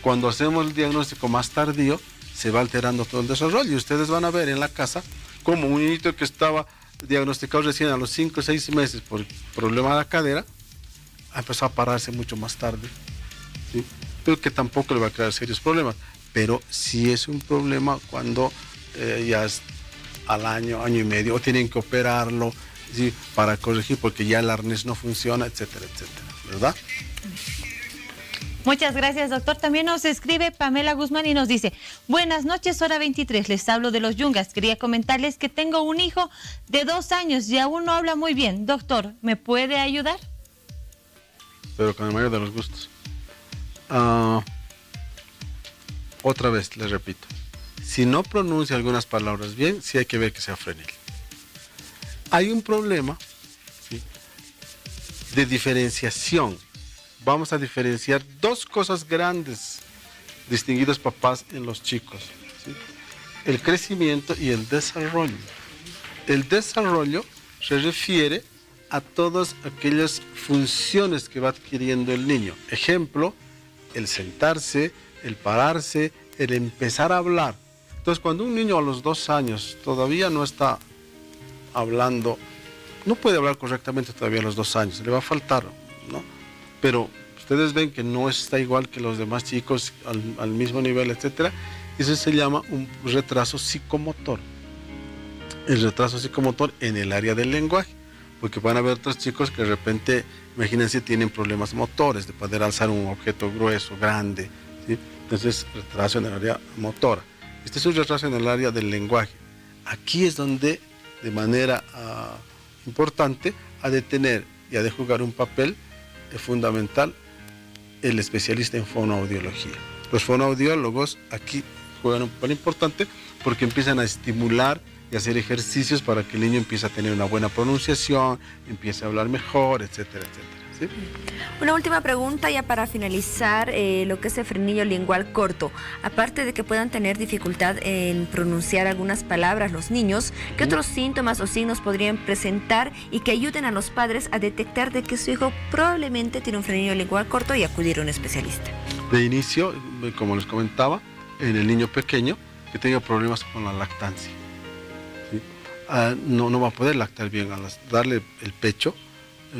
Cuando hacemos el diagnóstico más tardío, se va alterando todo el desarrollo, y ustedes van a ver en la casa como un niñito que estaba diagnosticado recién a los 5 o 6 meses por problema de la cadera, ha empezado a pararse mucho más tarde, ¿sí? Pero que tampoco le va a crear serios problemas. Pero sí es un problema cuando ya es al año, año y medio, o tienen que operarlo, ¿sí?, para corregir porque ya el arnés no funciona, etcétera, etcétera, ¿verdad? Muchas gracias, doctor. También nos escribe Pamela Guzmán y nos dice: buenas noches, hora 23, les hablo de Los Yungas. Quería comentarles que tengo un hijo de 2 años y aún no habla muy bien. Doctor, ¿me puede ayudar? Pero con el mayor de los gustos. Otra vez, les repito, si no pronuncia algunas palabras bien, sí hay que ver que sea frenil. Hay un problema, ¿sí?, de diferenciación. Vamos a diferenciar 2 cosas grandes, distinguidos papás, en los chicos, ¿sí?: el crecimiento y el desarrollo. El desarrollo se refiere a todas aquellas funciones que va adquiriendo el niño. Ejemplo, el sentarse, el pararse, el empezar a hablar. Entonces, cuando un niño a los 2 años todavía no está hablando no puede hablar correctamente todavía a los 2 años, le va a faltar, ¿no? Pero ustedes ven que no está igual que los demás chicos al mismo nivel, etcétera. Eso se llama un retraso psicomotor. El retraso psicomotor en el área del lenguaje, porque van a haber otros chicos que de repente, imagínense, tienen problemas motores, de poder alzar un objeto grueso, grande, ¿sí? Entonces, retraso en el área motora. Este es un retraso en el área del lenguaje. Aquí es donde, de manera importante, ha de tener y ha de jugar un papel fundamental el especialista en fonoaudiología. Los fonoaudiólogos aquí juegan un papel importante porque empiezan a estimular y hacer ejercicios para que el niño empiece a tener una buena pronunciación, empiece a hablar mejor, etcétera, etcétera. ¿Sí? Una última pregunta ya para finalizar, lo que es el frenillo lingual corto. Aparte de que puedan tener dificultad en pronunciar algunas palabras los niños, ¿qué otros síntomas o signos podrían presentar y que ayuden a los padres a detectar de que su hijo probablemente tiene un frenillo lingual corto y acudir a un especialista? De inicio, como les comentaba, en el niño pequeño que tenga problemas con la lactancia. ¿Sí? No va a poder lactar bien. Al darle el pecho,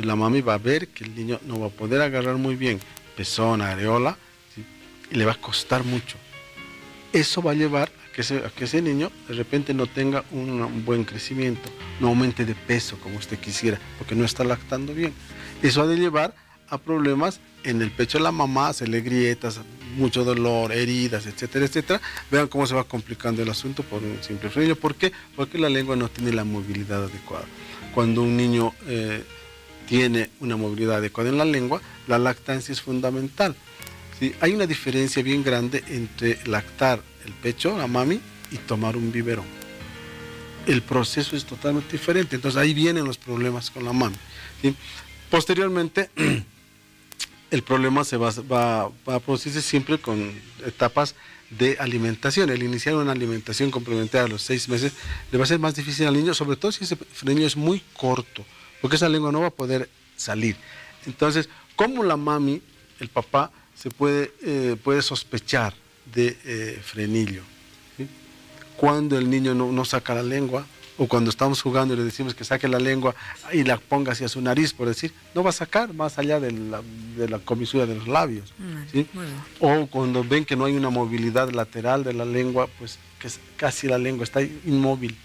la mami va a ver que el niño no va a poder agarrar muy bien pezón, areola, ¿sí? Y le va a costar mucho. Eso va a llevar a que ese niño de repente no tenga un buen crecimiento, no aumente de peso como usted quisiera, porque no está lactando bien. Eso ha de llevar a problemas en el pecho de la mamá, hacerle grietas, mucho dolor, heridas, etcétera, etcétera. Vean cómo se va complicando el asunto por un simple frenillo. ¿Por qué? Porque la lengua no tiene la movilidad adecuada. Cuando un niño tiene una movilidad adecuada en la lengua, la lactancia es fundamental. ¿Sí? Hay una diferencia bien grande entre lactar el pecho, la mami, y tomar un biberón. El proceso es totalmente diferente, entonces ahí vienen los problemas con la mami. ¿Sí? Posteriormente, el problema va a producirse siempre con etapas de alimentación. El iniciar una alimentación complementaria a los 6 meses le va a ser más difícil al niño, sobre todo si ese frenillo es muy corto, porque esa lengua no va a poder salir. Entonces, ¿cómo la mami, el papá, se puede sospechar de frenillo? ¿Sí? Cuando el niño no saca la lengua, o cuando estamos jugando y le decimos que saque la lengua y la ponga hacia su nariz, por decir, no va a sacar más allá de la comisura de los labios. ¿Sí? O cuando ven que no hay una movilidad lateral de la lengua, pues que casi la lengua está inmóvil.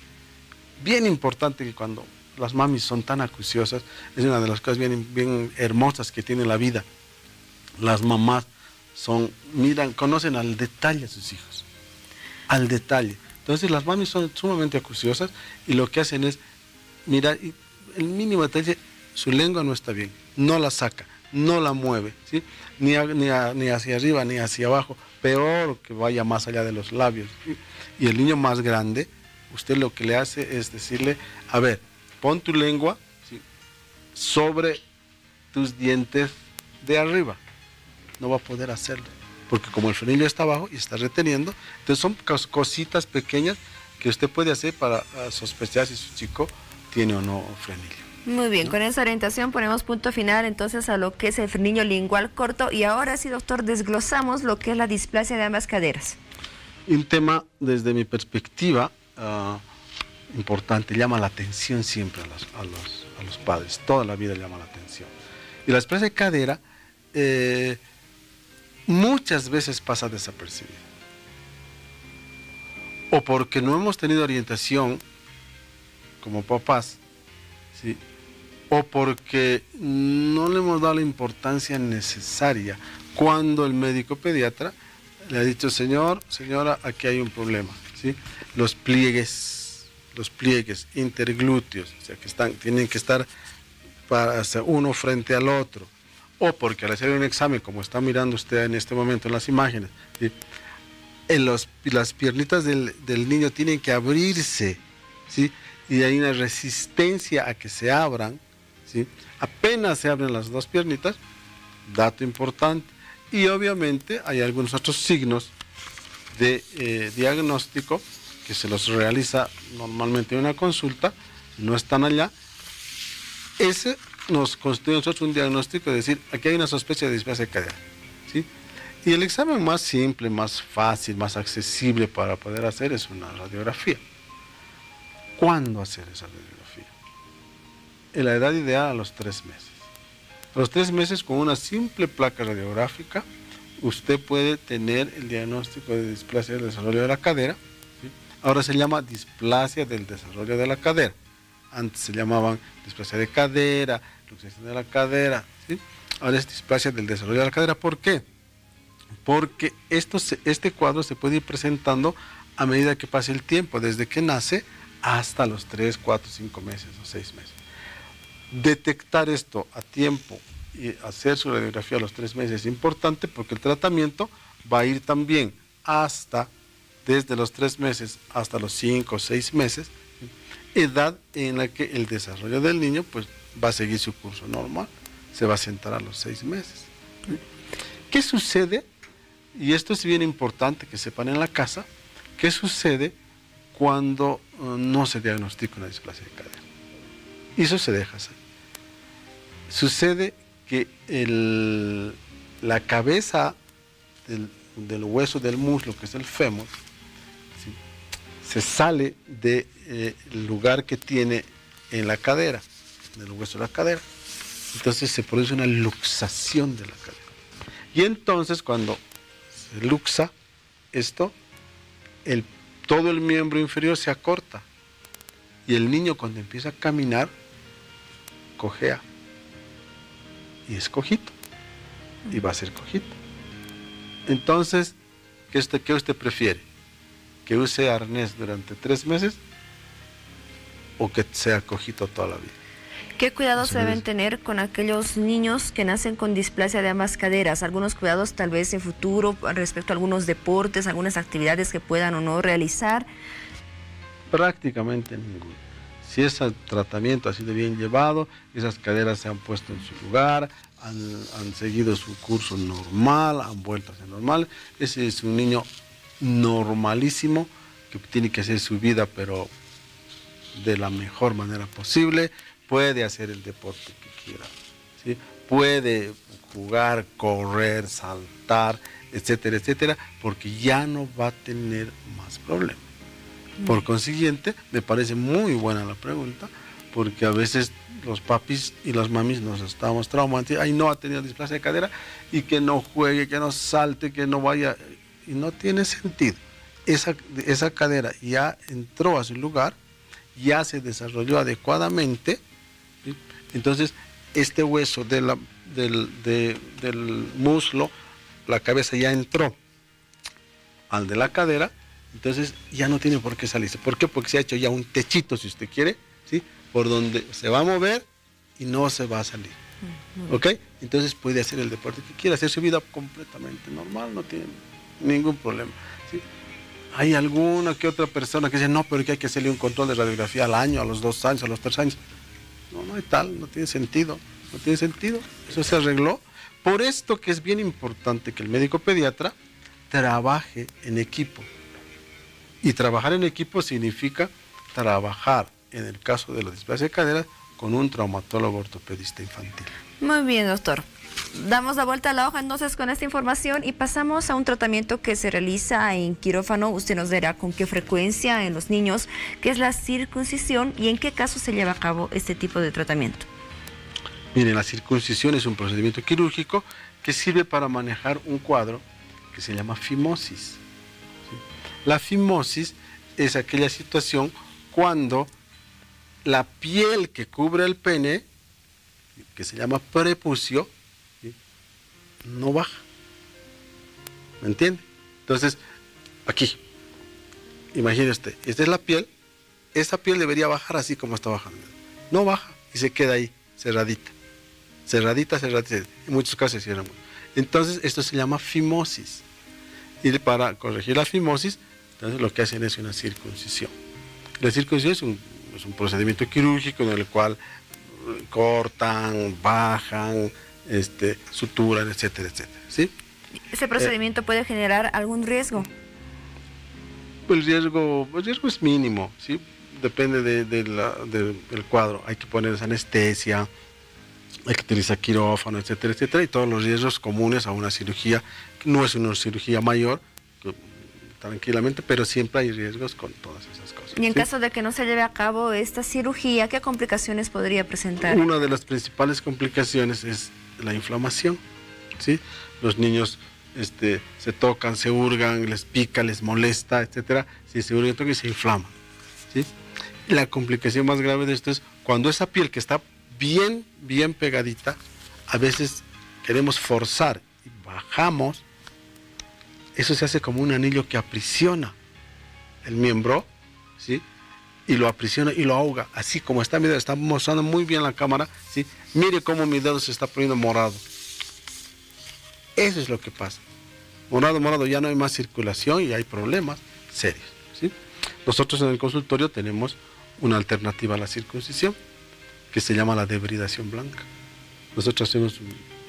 Bien importante que cuando las mamis son tan acuciosas, es una de las cosas bien hermosas que tiene la vida. Las mamás conocen al detalle a sus hijos, al detalle. Entonces las mamis son sumamente acuciosas y lo que hacen es mirar, y el mínimo detalle, su lengua no está bien, no la saca, no la mueve, ¿sí? ni hacia arriba ni hacia abajo, peor que vaya más allá de los labios. ¿Sí? Y el niño más grande, usted lo que le hace es decirle, a ver, pon tu lengua, ¿sí?, sobre tus dientes de arriba. No va a poder hacerlo, porque como el frenillo está abajo y está reteniendo, entonces son cositas pequeñas que usted puede hacer para sospechar si su chico tiene o no frenillo. Muy bien, con esa orientación ponemos punto final entonces a lo que es el frenillo lingual corto y ahora sí, doctor, desglosamos lo que es la displasia de ambas caderas. Un tema, desde mi perspectiva, importante, llama la atención siempre a los padres, toda la vida llama la atención. Y la displasia de cadera muchas veces pasa desapercibida. O porque no hemos tenido orientación como papás, ¿sí?, o porque no le hemos dado la importancia necesaria cuando el médico pediatra le ha dicho, señora, aquí hay un problema, ¿sí? Los pliegues interglúteos, o sea, tienen que estar uno frente al otro, o porque al hacer un examen, como está mirando usted en este momento en las imágenes, ¿sí?, las piernitas del niño tienen que abrirse, ¿sí?, y hay una resistencia a que se abran, ¿sí? Apenas se abren las dos piernitas, dato importante, y obviamente hay algunos otros signos de diagnóstico que se los realiza normalmente en una consulta, no están allá. Ese nos constituye a nosotros un diagnóstico de decir, aquí hay una sospecha de displasia de cadera, ¿sí? Y el examen más simple, más fácil, más accesible para poder hacer es una radiografía. ¿Cuándo hacer esa radiografía? la edad ideal a los 3 meses. A los 3 meses, con una simple placa radiográfica, usted puede tener el diagnóstico de displasia del desarrollo de la cadera. ¿Sí? Ahora se llama displasia del desarrollo de la cadera. Antes se llamaban displasia de cadera, luxación de la cadera. ¿Sí? Ahora es displasia del desarrollo de la cadera. ¿Por qué? Porque este cuadro se puede ir presentando a medida que pase el tiempo, desde que nace hasta los 3, 4, 5 meses o 6 meses. Detectar esto a tiempo y hacer su radiografía a los 3 meses es importante, porque el tratamiento va a ir también desde los 3 meses hasta los 5 o 6 meses, edad en la que el desarrollo del niño pues, va a seguir su curso normal, se va a sentar a los 6 meses. ¿Qué sucede? Y esto es bien importante que sepan en la casa, ¿qué sucede cuando no se diagnostica una displasia de cadera? Y eso se deja hacer. Sucede que la cabeza del hueso del muslo, que es el fémur, ¿sí? Se sale del lugar que tiene en la cadera, del hueso de la cadera. Entonces se produce una luxación de la cadera. Y entonces cuando se luxa esto, todo el miembro inferior se acorta. Y el niño, cuando empieza a caminar, cojea. Y es cojito. Y va a ser cojito. Entonces, ¿qué usted prefiere? ¿Que use arnés durante 3 meses o que sea cojito toda la vida? ¿Qué cuidados se deben tener con aquellos niños que nacen con displasia de ambas caderas? Algunos cuidados tal vez en futuro respecto a algunos deportes, algunas actividades que puedan o no realizar. Prácticamente ninguno. Si ese tratamiento ha sido bien llevado, esas caderas se han puesto en su lugar, han seguido su curso normal, han vuelto a ser normal. Ese es un niño normalísimo que tiene que hacer su vida, pero de la mejor manera posible. Puede hacer el deporte que quiera, ¿sí? Puede jugar, correr, saltar, etcétera, etcétera, porque ya no va a tener más problemas. Por consiguiente, me parece muy buena la pregunta, porque a veces los papis y las mamis nos estamos traumatizando. Ay, no ha tenido displasia de cadera, y que no juegue, que no salte, que no vaya. Y no tiene sentido. Esa cadera ya entró a su lugar, ya se desarrolló adecuadamente. ¿Sí? Entonces, este hueso del muslo, la cabeza ya entró al de la cadera. Entonces ya no tiene por qué salirse. ¿Por qué? Porque se ha hecho ya un techito, si usted quiere, ¿sí? Por donde se va a mover y no se va a salir. ¿Ok? Entonces puede hacer el deporte que quiera, hacer su vida completamente normal, no tiene ningún problema. ¿Sí? Hay alguna que otra persona que dice, no, pero que hay que hacerle un control de radiografía al año, a los 2 años, a los 3 años. No hay tal, no tiene sentido. No tiene sentido. Eso se arregló. Por esto que es bien importante que el médico pediatra trabaje en equipo. Y trabajar en equipo significa trabajar, en el caso de la displasia de cadera, con un traumatólogo ortopedista infantil. Muy bien, doctor. Damos la vuelta a la hoja entonces con esta información y pasamos a un tratamiento que se realiza en quirófano. Usted nos dirá con qué frecuencia en los niños, que es la circuncisión, y en qué caso se lleva a cabo este tipo de tratamiento. Miren, la circuncisión es un procedimiento quirúrgico que sirve para manejar un cuadro que se llama fimosis. La fimosis es aquella situación cuando la piel que cubre el pene, que se llama prepucio, ¿sí?, no baja. ¿Me entiende? Entonces, aquí, imagine usted, esta es la piel, esta piel debería bajar así como está bajando. No baja y se queda ahí, cerradita. Cerradita, cerradita. En muchos casos se cierra. Entonces, esto se llama fimosis. Y para corregir la fimosis, entonces lo que hacen es una circuncisión. La circuncisión es un procedimiento quirúrgico en el cual cortan, bajan, suturan, etcétera, etcétera. ¿Sí? ¿Ese procedimiento puede generar algún riesgo? El riesgo es mínimo, ¿sí? Depende del cuadro. Hay que poner anestesia, hay que utilizar quirófano, etcétera, etcétera, y todos los riesgos comunes a una cirugía, que no es una cirugía mayor, tranquilamente, pero siempre hay riesgos con todas esas cosas. Y en ¿sí? caso de que no se lleve a cabo esta cirugía, ¿qué complicaciones podría presentar? Una de las principales complicaciones es la inflamación, ¿sí? Los niños se tocan, se hurgan, les pica, les molesta, etcétera. Si se hurgan, tocan y se inflaman, ¿sí? La complicación más grave de esto es cuando esa piel que está bien pegadita, a veces queremos forzar y bajamos, eso se hace como un anillo que aprisiona el miembro, ¿sí? Y lo aprisiona y lo ahoga, así como está mi dedo, está mostrando muy bien la cámara, ¿sí? Mire cómo mi dedo se está poniendo morado. Eso es lo que pasa. Morado, ya no hay más circulación y hay problemas serios, ¿sí? Nosotros en el consultorio tenemos una alternativa a la circuncisión, que se llama la debridación blanca. Nosotros hacemos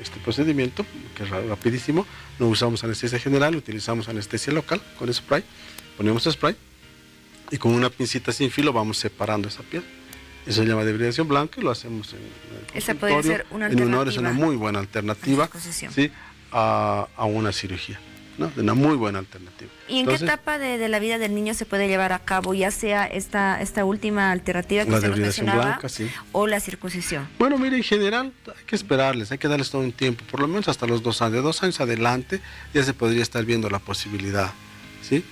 este procedimiento, que es rapidísimo, no usamos anestesia general, utilizamos anestesia local con spray, ponemos spray y con una pincita sin filo vamos separando esa piel. Eso se llama debridación blanca y lo hacemos en el Esa podría ser una alternativa. En una hora es una muy buena alternativa, ¿sí? a una cirugía, ¿no? Una muy buena alternativa. ¿Y en qué etapa de la vida del niño se puede llevar a cabo, ya sea esta última alternativa que usted nos mencionaba, blanca, sí, o la circuncisión? Bueno, mire, en general hay que esperarles, hay que darles todo un tiempo, por lo menos hasta los 2 años. De 2 años adelante ya se podría estar viendo la posibilidad, ¿sí?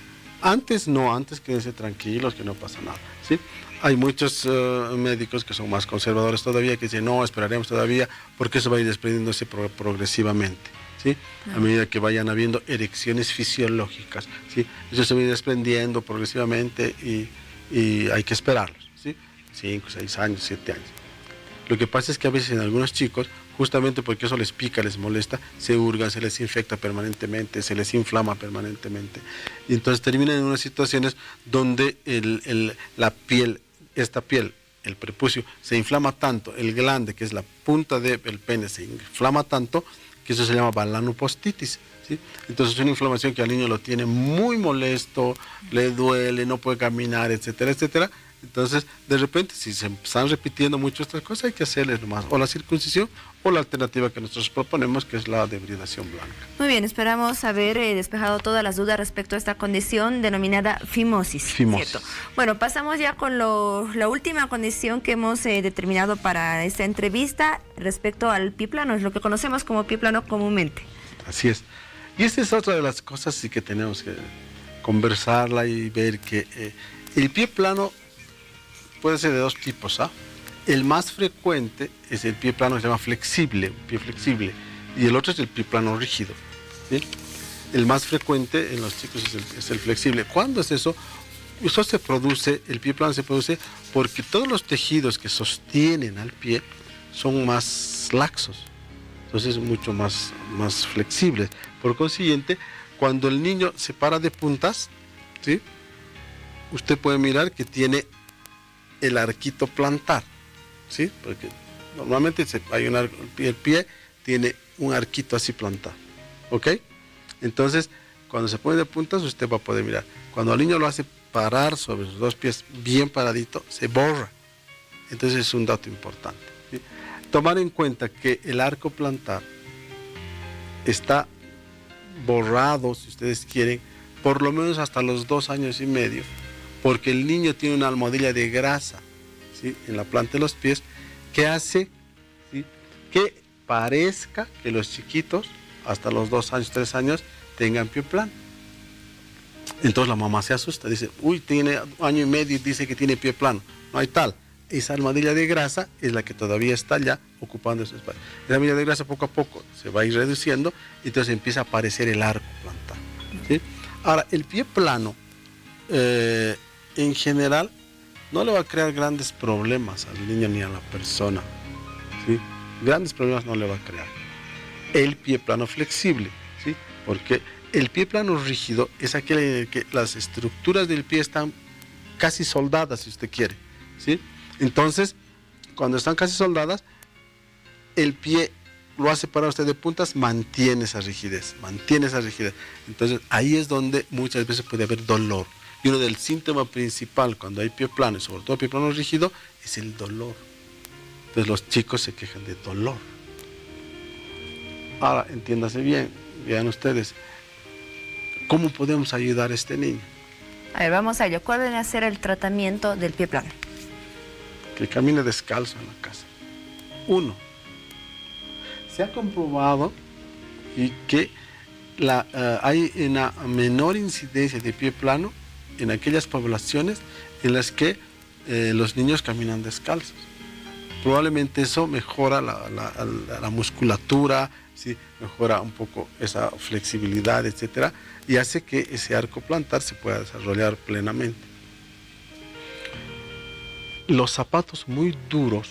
Antes no, antes quédense tranquilos, que no pasa nada, ¿sí? Hay muchos médicos que son más conservadores todavía, que dicen, no, esperaremos todavía, porque eso va a ir desprendiéndose progresivamente, ¿sí? A medida que vayan habiendo erecciones fisiológicas, ¿sí? Eso se va a ir desprendiendo progresivamente y hay que esperarlos, ¿sí? 5, 6 años, 7 años. Lo que pasa es que a veces en algunos chicos, justamente porque eso les pica, les molesta, se hurgan, se les infecta permanentemente, se les inflama permanentemente. Y entonces terminan en unas situaciones donde la piel, esta piel, el prepucio, se inflama tanto, el glande, que es la punta del pene, se inflama tanto, que eso se llama balanupostitis, ¿sí? Entonces es una inflamación que al niño lo tiene muy molesto, le duele, no puede caminar, etcétera, etcétera. Entonces, de repente, si se están repitiendo mucho estas cosas, hay que hacerles nomás o la circuncisión o la alternativa que nosotros proponemos, que es la debridación blanca. Muy bien, esperamos haber despejado todas las dudas respecto a esta condición denominada fimosis. ¿Cierto? Bueno, pasamos ya con la última condición que hemos determinado para esta entrevista respecto al pie plano, es lo que conocemos como pie plano comúnmente. Así es. Y esta es otra de las cosas sí que tenemos que conversarla y ver que el pie plano puede ser de 2 tipos, ¿ah? El más frecuente es el pie plano que se llama flexible, pie flexible, y el otro es el pie plano rígido, ¿sí? El más frecuente en los chicos es el flexible. ¿Cuándo es eso? Eso se produce, el pie plano se produce porque todos los tejidos que sostienen al pie son más laxos, entonces mucho más flexibles. Por consiguiente, cuando el niño se para de puntas, ¿sí? Usted puede mirar que tiene el arquito plantar, ¿sí? Porque normalmente el pie tiene un arquito así plantado, ¿ok? Entonces, cuando se pone de puntas, usted va a poder mirar. Cuando el niño lo hace parar sobre sus 2 pies bien paradito, se borra. Entonces es un dato importante, ¿sí? Tomar en cuenta que el arco plantar está borrado, si ustedes quieren, por lo menos hasta los 2 años y medio, porque el niño tiene una almohadilla de grasa, ¿sí? En la planta de los pies, que hace, ¿sí? Que parezca que los chiquitos, hasta los 2 años, 3 años, tengan pie plano. Entonces la mamá se asusta, dice, uy, tiene 1 año y medio y dice que tiene pie plano. No hay tal. Esa almohadilla de grasa es la que todavía está ya ocupando ese espacio. Esa almohadilla de grasa poco a poco se va a ir reduciendo y entonces empieza a aparecer el arco plantar, ¿sí? Ahora, el pie plano, en general, no le va a crear grandes problemas al niño ni a la persona, ¿sí? Grandes problemas no le va a crear. El pie plano flexible, ¿sí? Porque el pie plano rígido es aquel en el que las estructuras del pie están casi soldadas, si usted quiere, ¿sí? Entonces, cuando están casi soldadas, el pie lo hace parar usted de puntas, mantiene esa rigidez, Entonces, ahí es donde muchas veces puede haber dolor. Y uno del síntoma principal cuando hay pie plano, y sobre todo pie plano rígido, es el dolor. Entonces los chicos se quejan de dolor. Ahora, entiéndase bien, vean ustedes, ¿Cómo podemos ayudar a este niño? A ver, vamos a ello. ¿Cuál viene a ser el tratamiento del pie plano? Que camine descalzo en la casa. 1. Se ha comprobado y que hay una menor incidencia de pie plano en aquellas poblaciones en las que los niños caminan descalzos. Probablemente eso mejora la musculatura, ¿sí? Mejora un poco esa flexibilidad, etcétera, y hace que ese arco plantar se pueda desarrollar plenamente. Los zapatos muy duros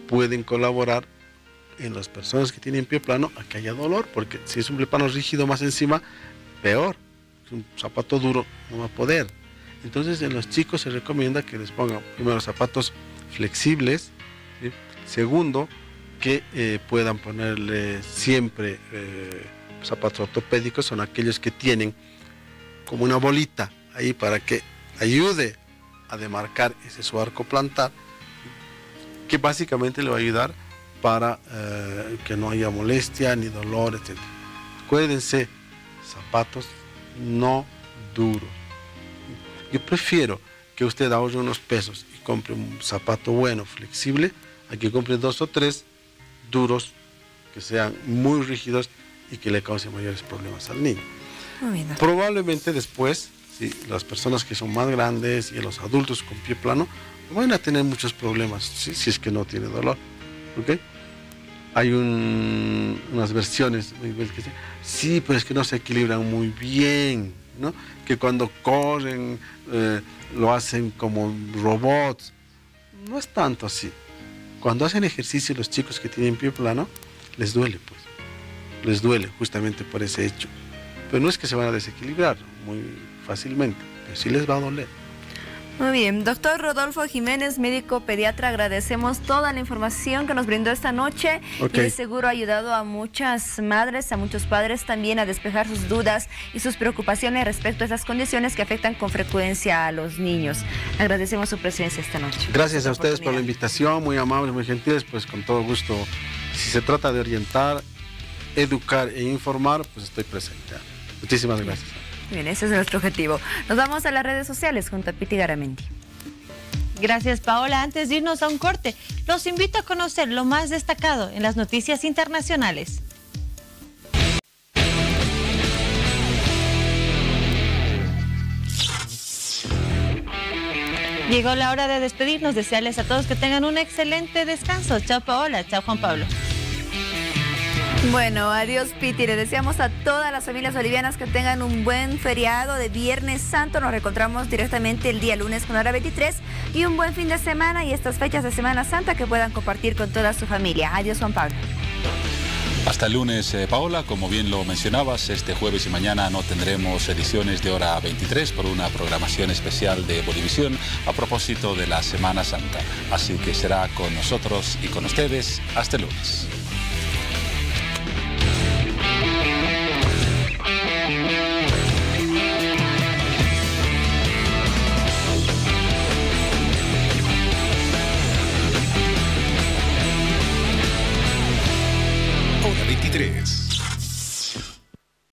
pueden colaborar en las personas que tienen pie plano a que haya dolor, porque si es un pie plano rígido más encima, peor. Un zapato duro no va a poder. Entonces en los chicos se recomienda que les pongan primero zapatos flexibles, ¿sí? Segundo, que puedan ponerle siempre zapatos ortopédicos, son aquellos que tienen como una bolita ahí para que ayude a demarcar ese su arco plantar, que básicamente le va a ayudar para que no haya molestia ni dolor, etc. Acuérdense, zapatos no duros. Yo prefiero que usted ahorre unos pesos y compre un zapato bueno, flexible, a que compre 2 o 3 duros que sean muy rígidos y que le causen mayores problemas al niño. Probablemente después, ¿sí?, las personas que son más grandes y los adultos con pie plano van a tener muchos problemas, ¿sí?, si es que no tiene dolor. ¿Okay? Hay unas versiones que dicen, sí, pero es que no se equilibran muy bien, ¿no? Que cuando corren lo hacen como robots. No es tanto así. Cuando hacen ejercicio los chicos que tienen pie plano, les duele, pues. Les duele justamente por ese hecho. Pero no es que se van a desequilibrar muy fácilmente, pero sí les va a doler. Muy bien, doctor Rodolfo Jiménez, médico pediatra, agradecemos toda la información que nos brindó esta noche y de seguro ha ayudado a muchas madres, a muchos padres también a despejar sus dudas y sus preocupaciones respecto a esas condiciones que afectan con frecuencia a los niños. Agradecemos su presencia esta noche. Gracias a ustedes por la invitación, muy amables, muy gentiles, pues con todo gusto. Si se trata de orientar, educar e informar, pues estoy presente. Muchísimas gracias. Bien, ese es nuestro objetivo. Nos vamos a las redes sociales junto a Piti Garamendi. Gracias, Paola. Antes de irnos a un corte, los invito a conocer lo más destacado en las noticias internacionales. Llegó la hora de despedirnos, desearles a todos que tengan un excelente descanso. Chao, Paola. Chao, Juan Pablo. Bueno, adiós, Piti. Le deseamos a todas las familias bolivianas que tengan un buen feriado de Viernes Santo. Nos reencontramos directamente el día lunes con hora 23 y un buen fin de semana y estas fechas de Semana Santa que puedan compartir con toda su familia. Adiós, Juan Pablo. Hasta el lunes, Paola. Como bien lo mencionabas, este jueves y mañana no tendremos ediciones de hora 23 por una programación especial de Bolivisión a propósito de la Semana Santa. Así que será con nosotros y con ustedes hasta el lunes.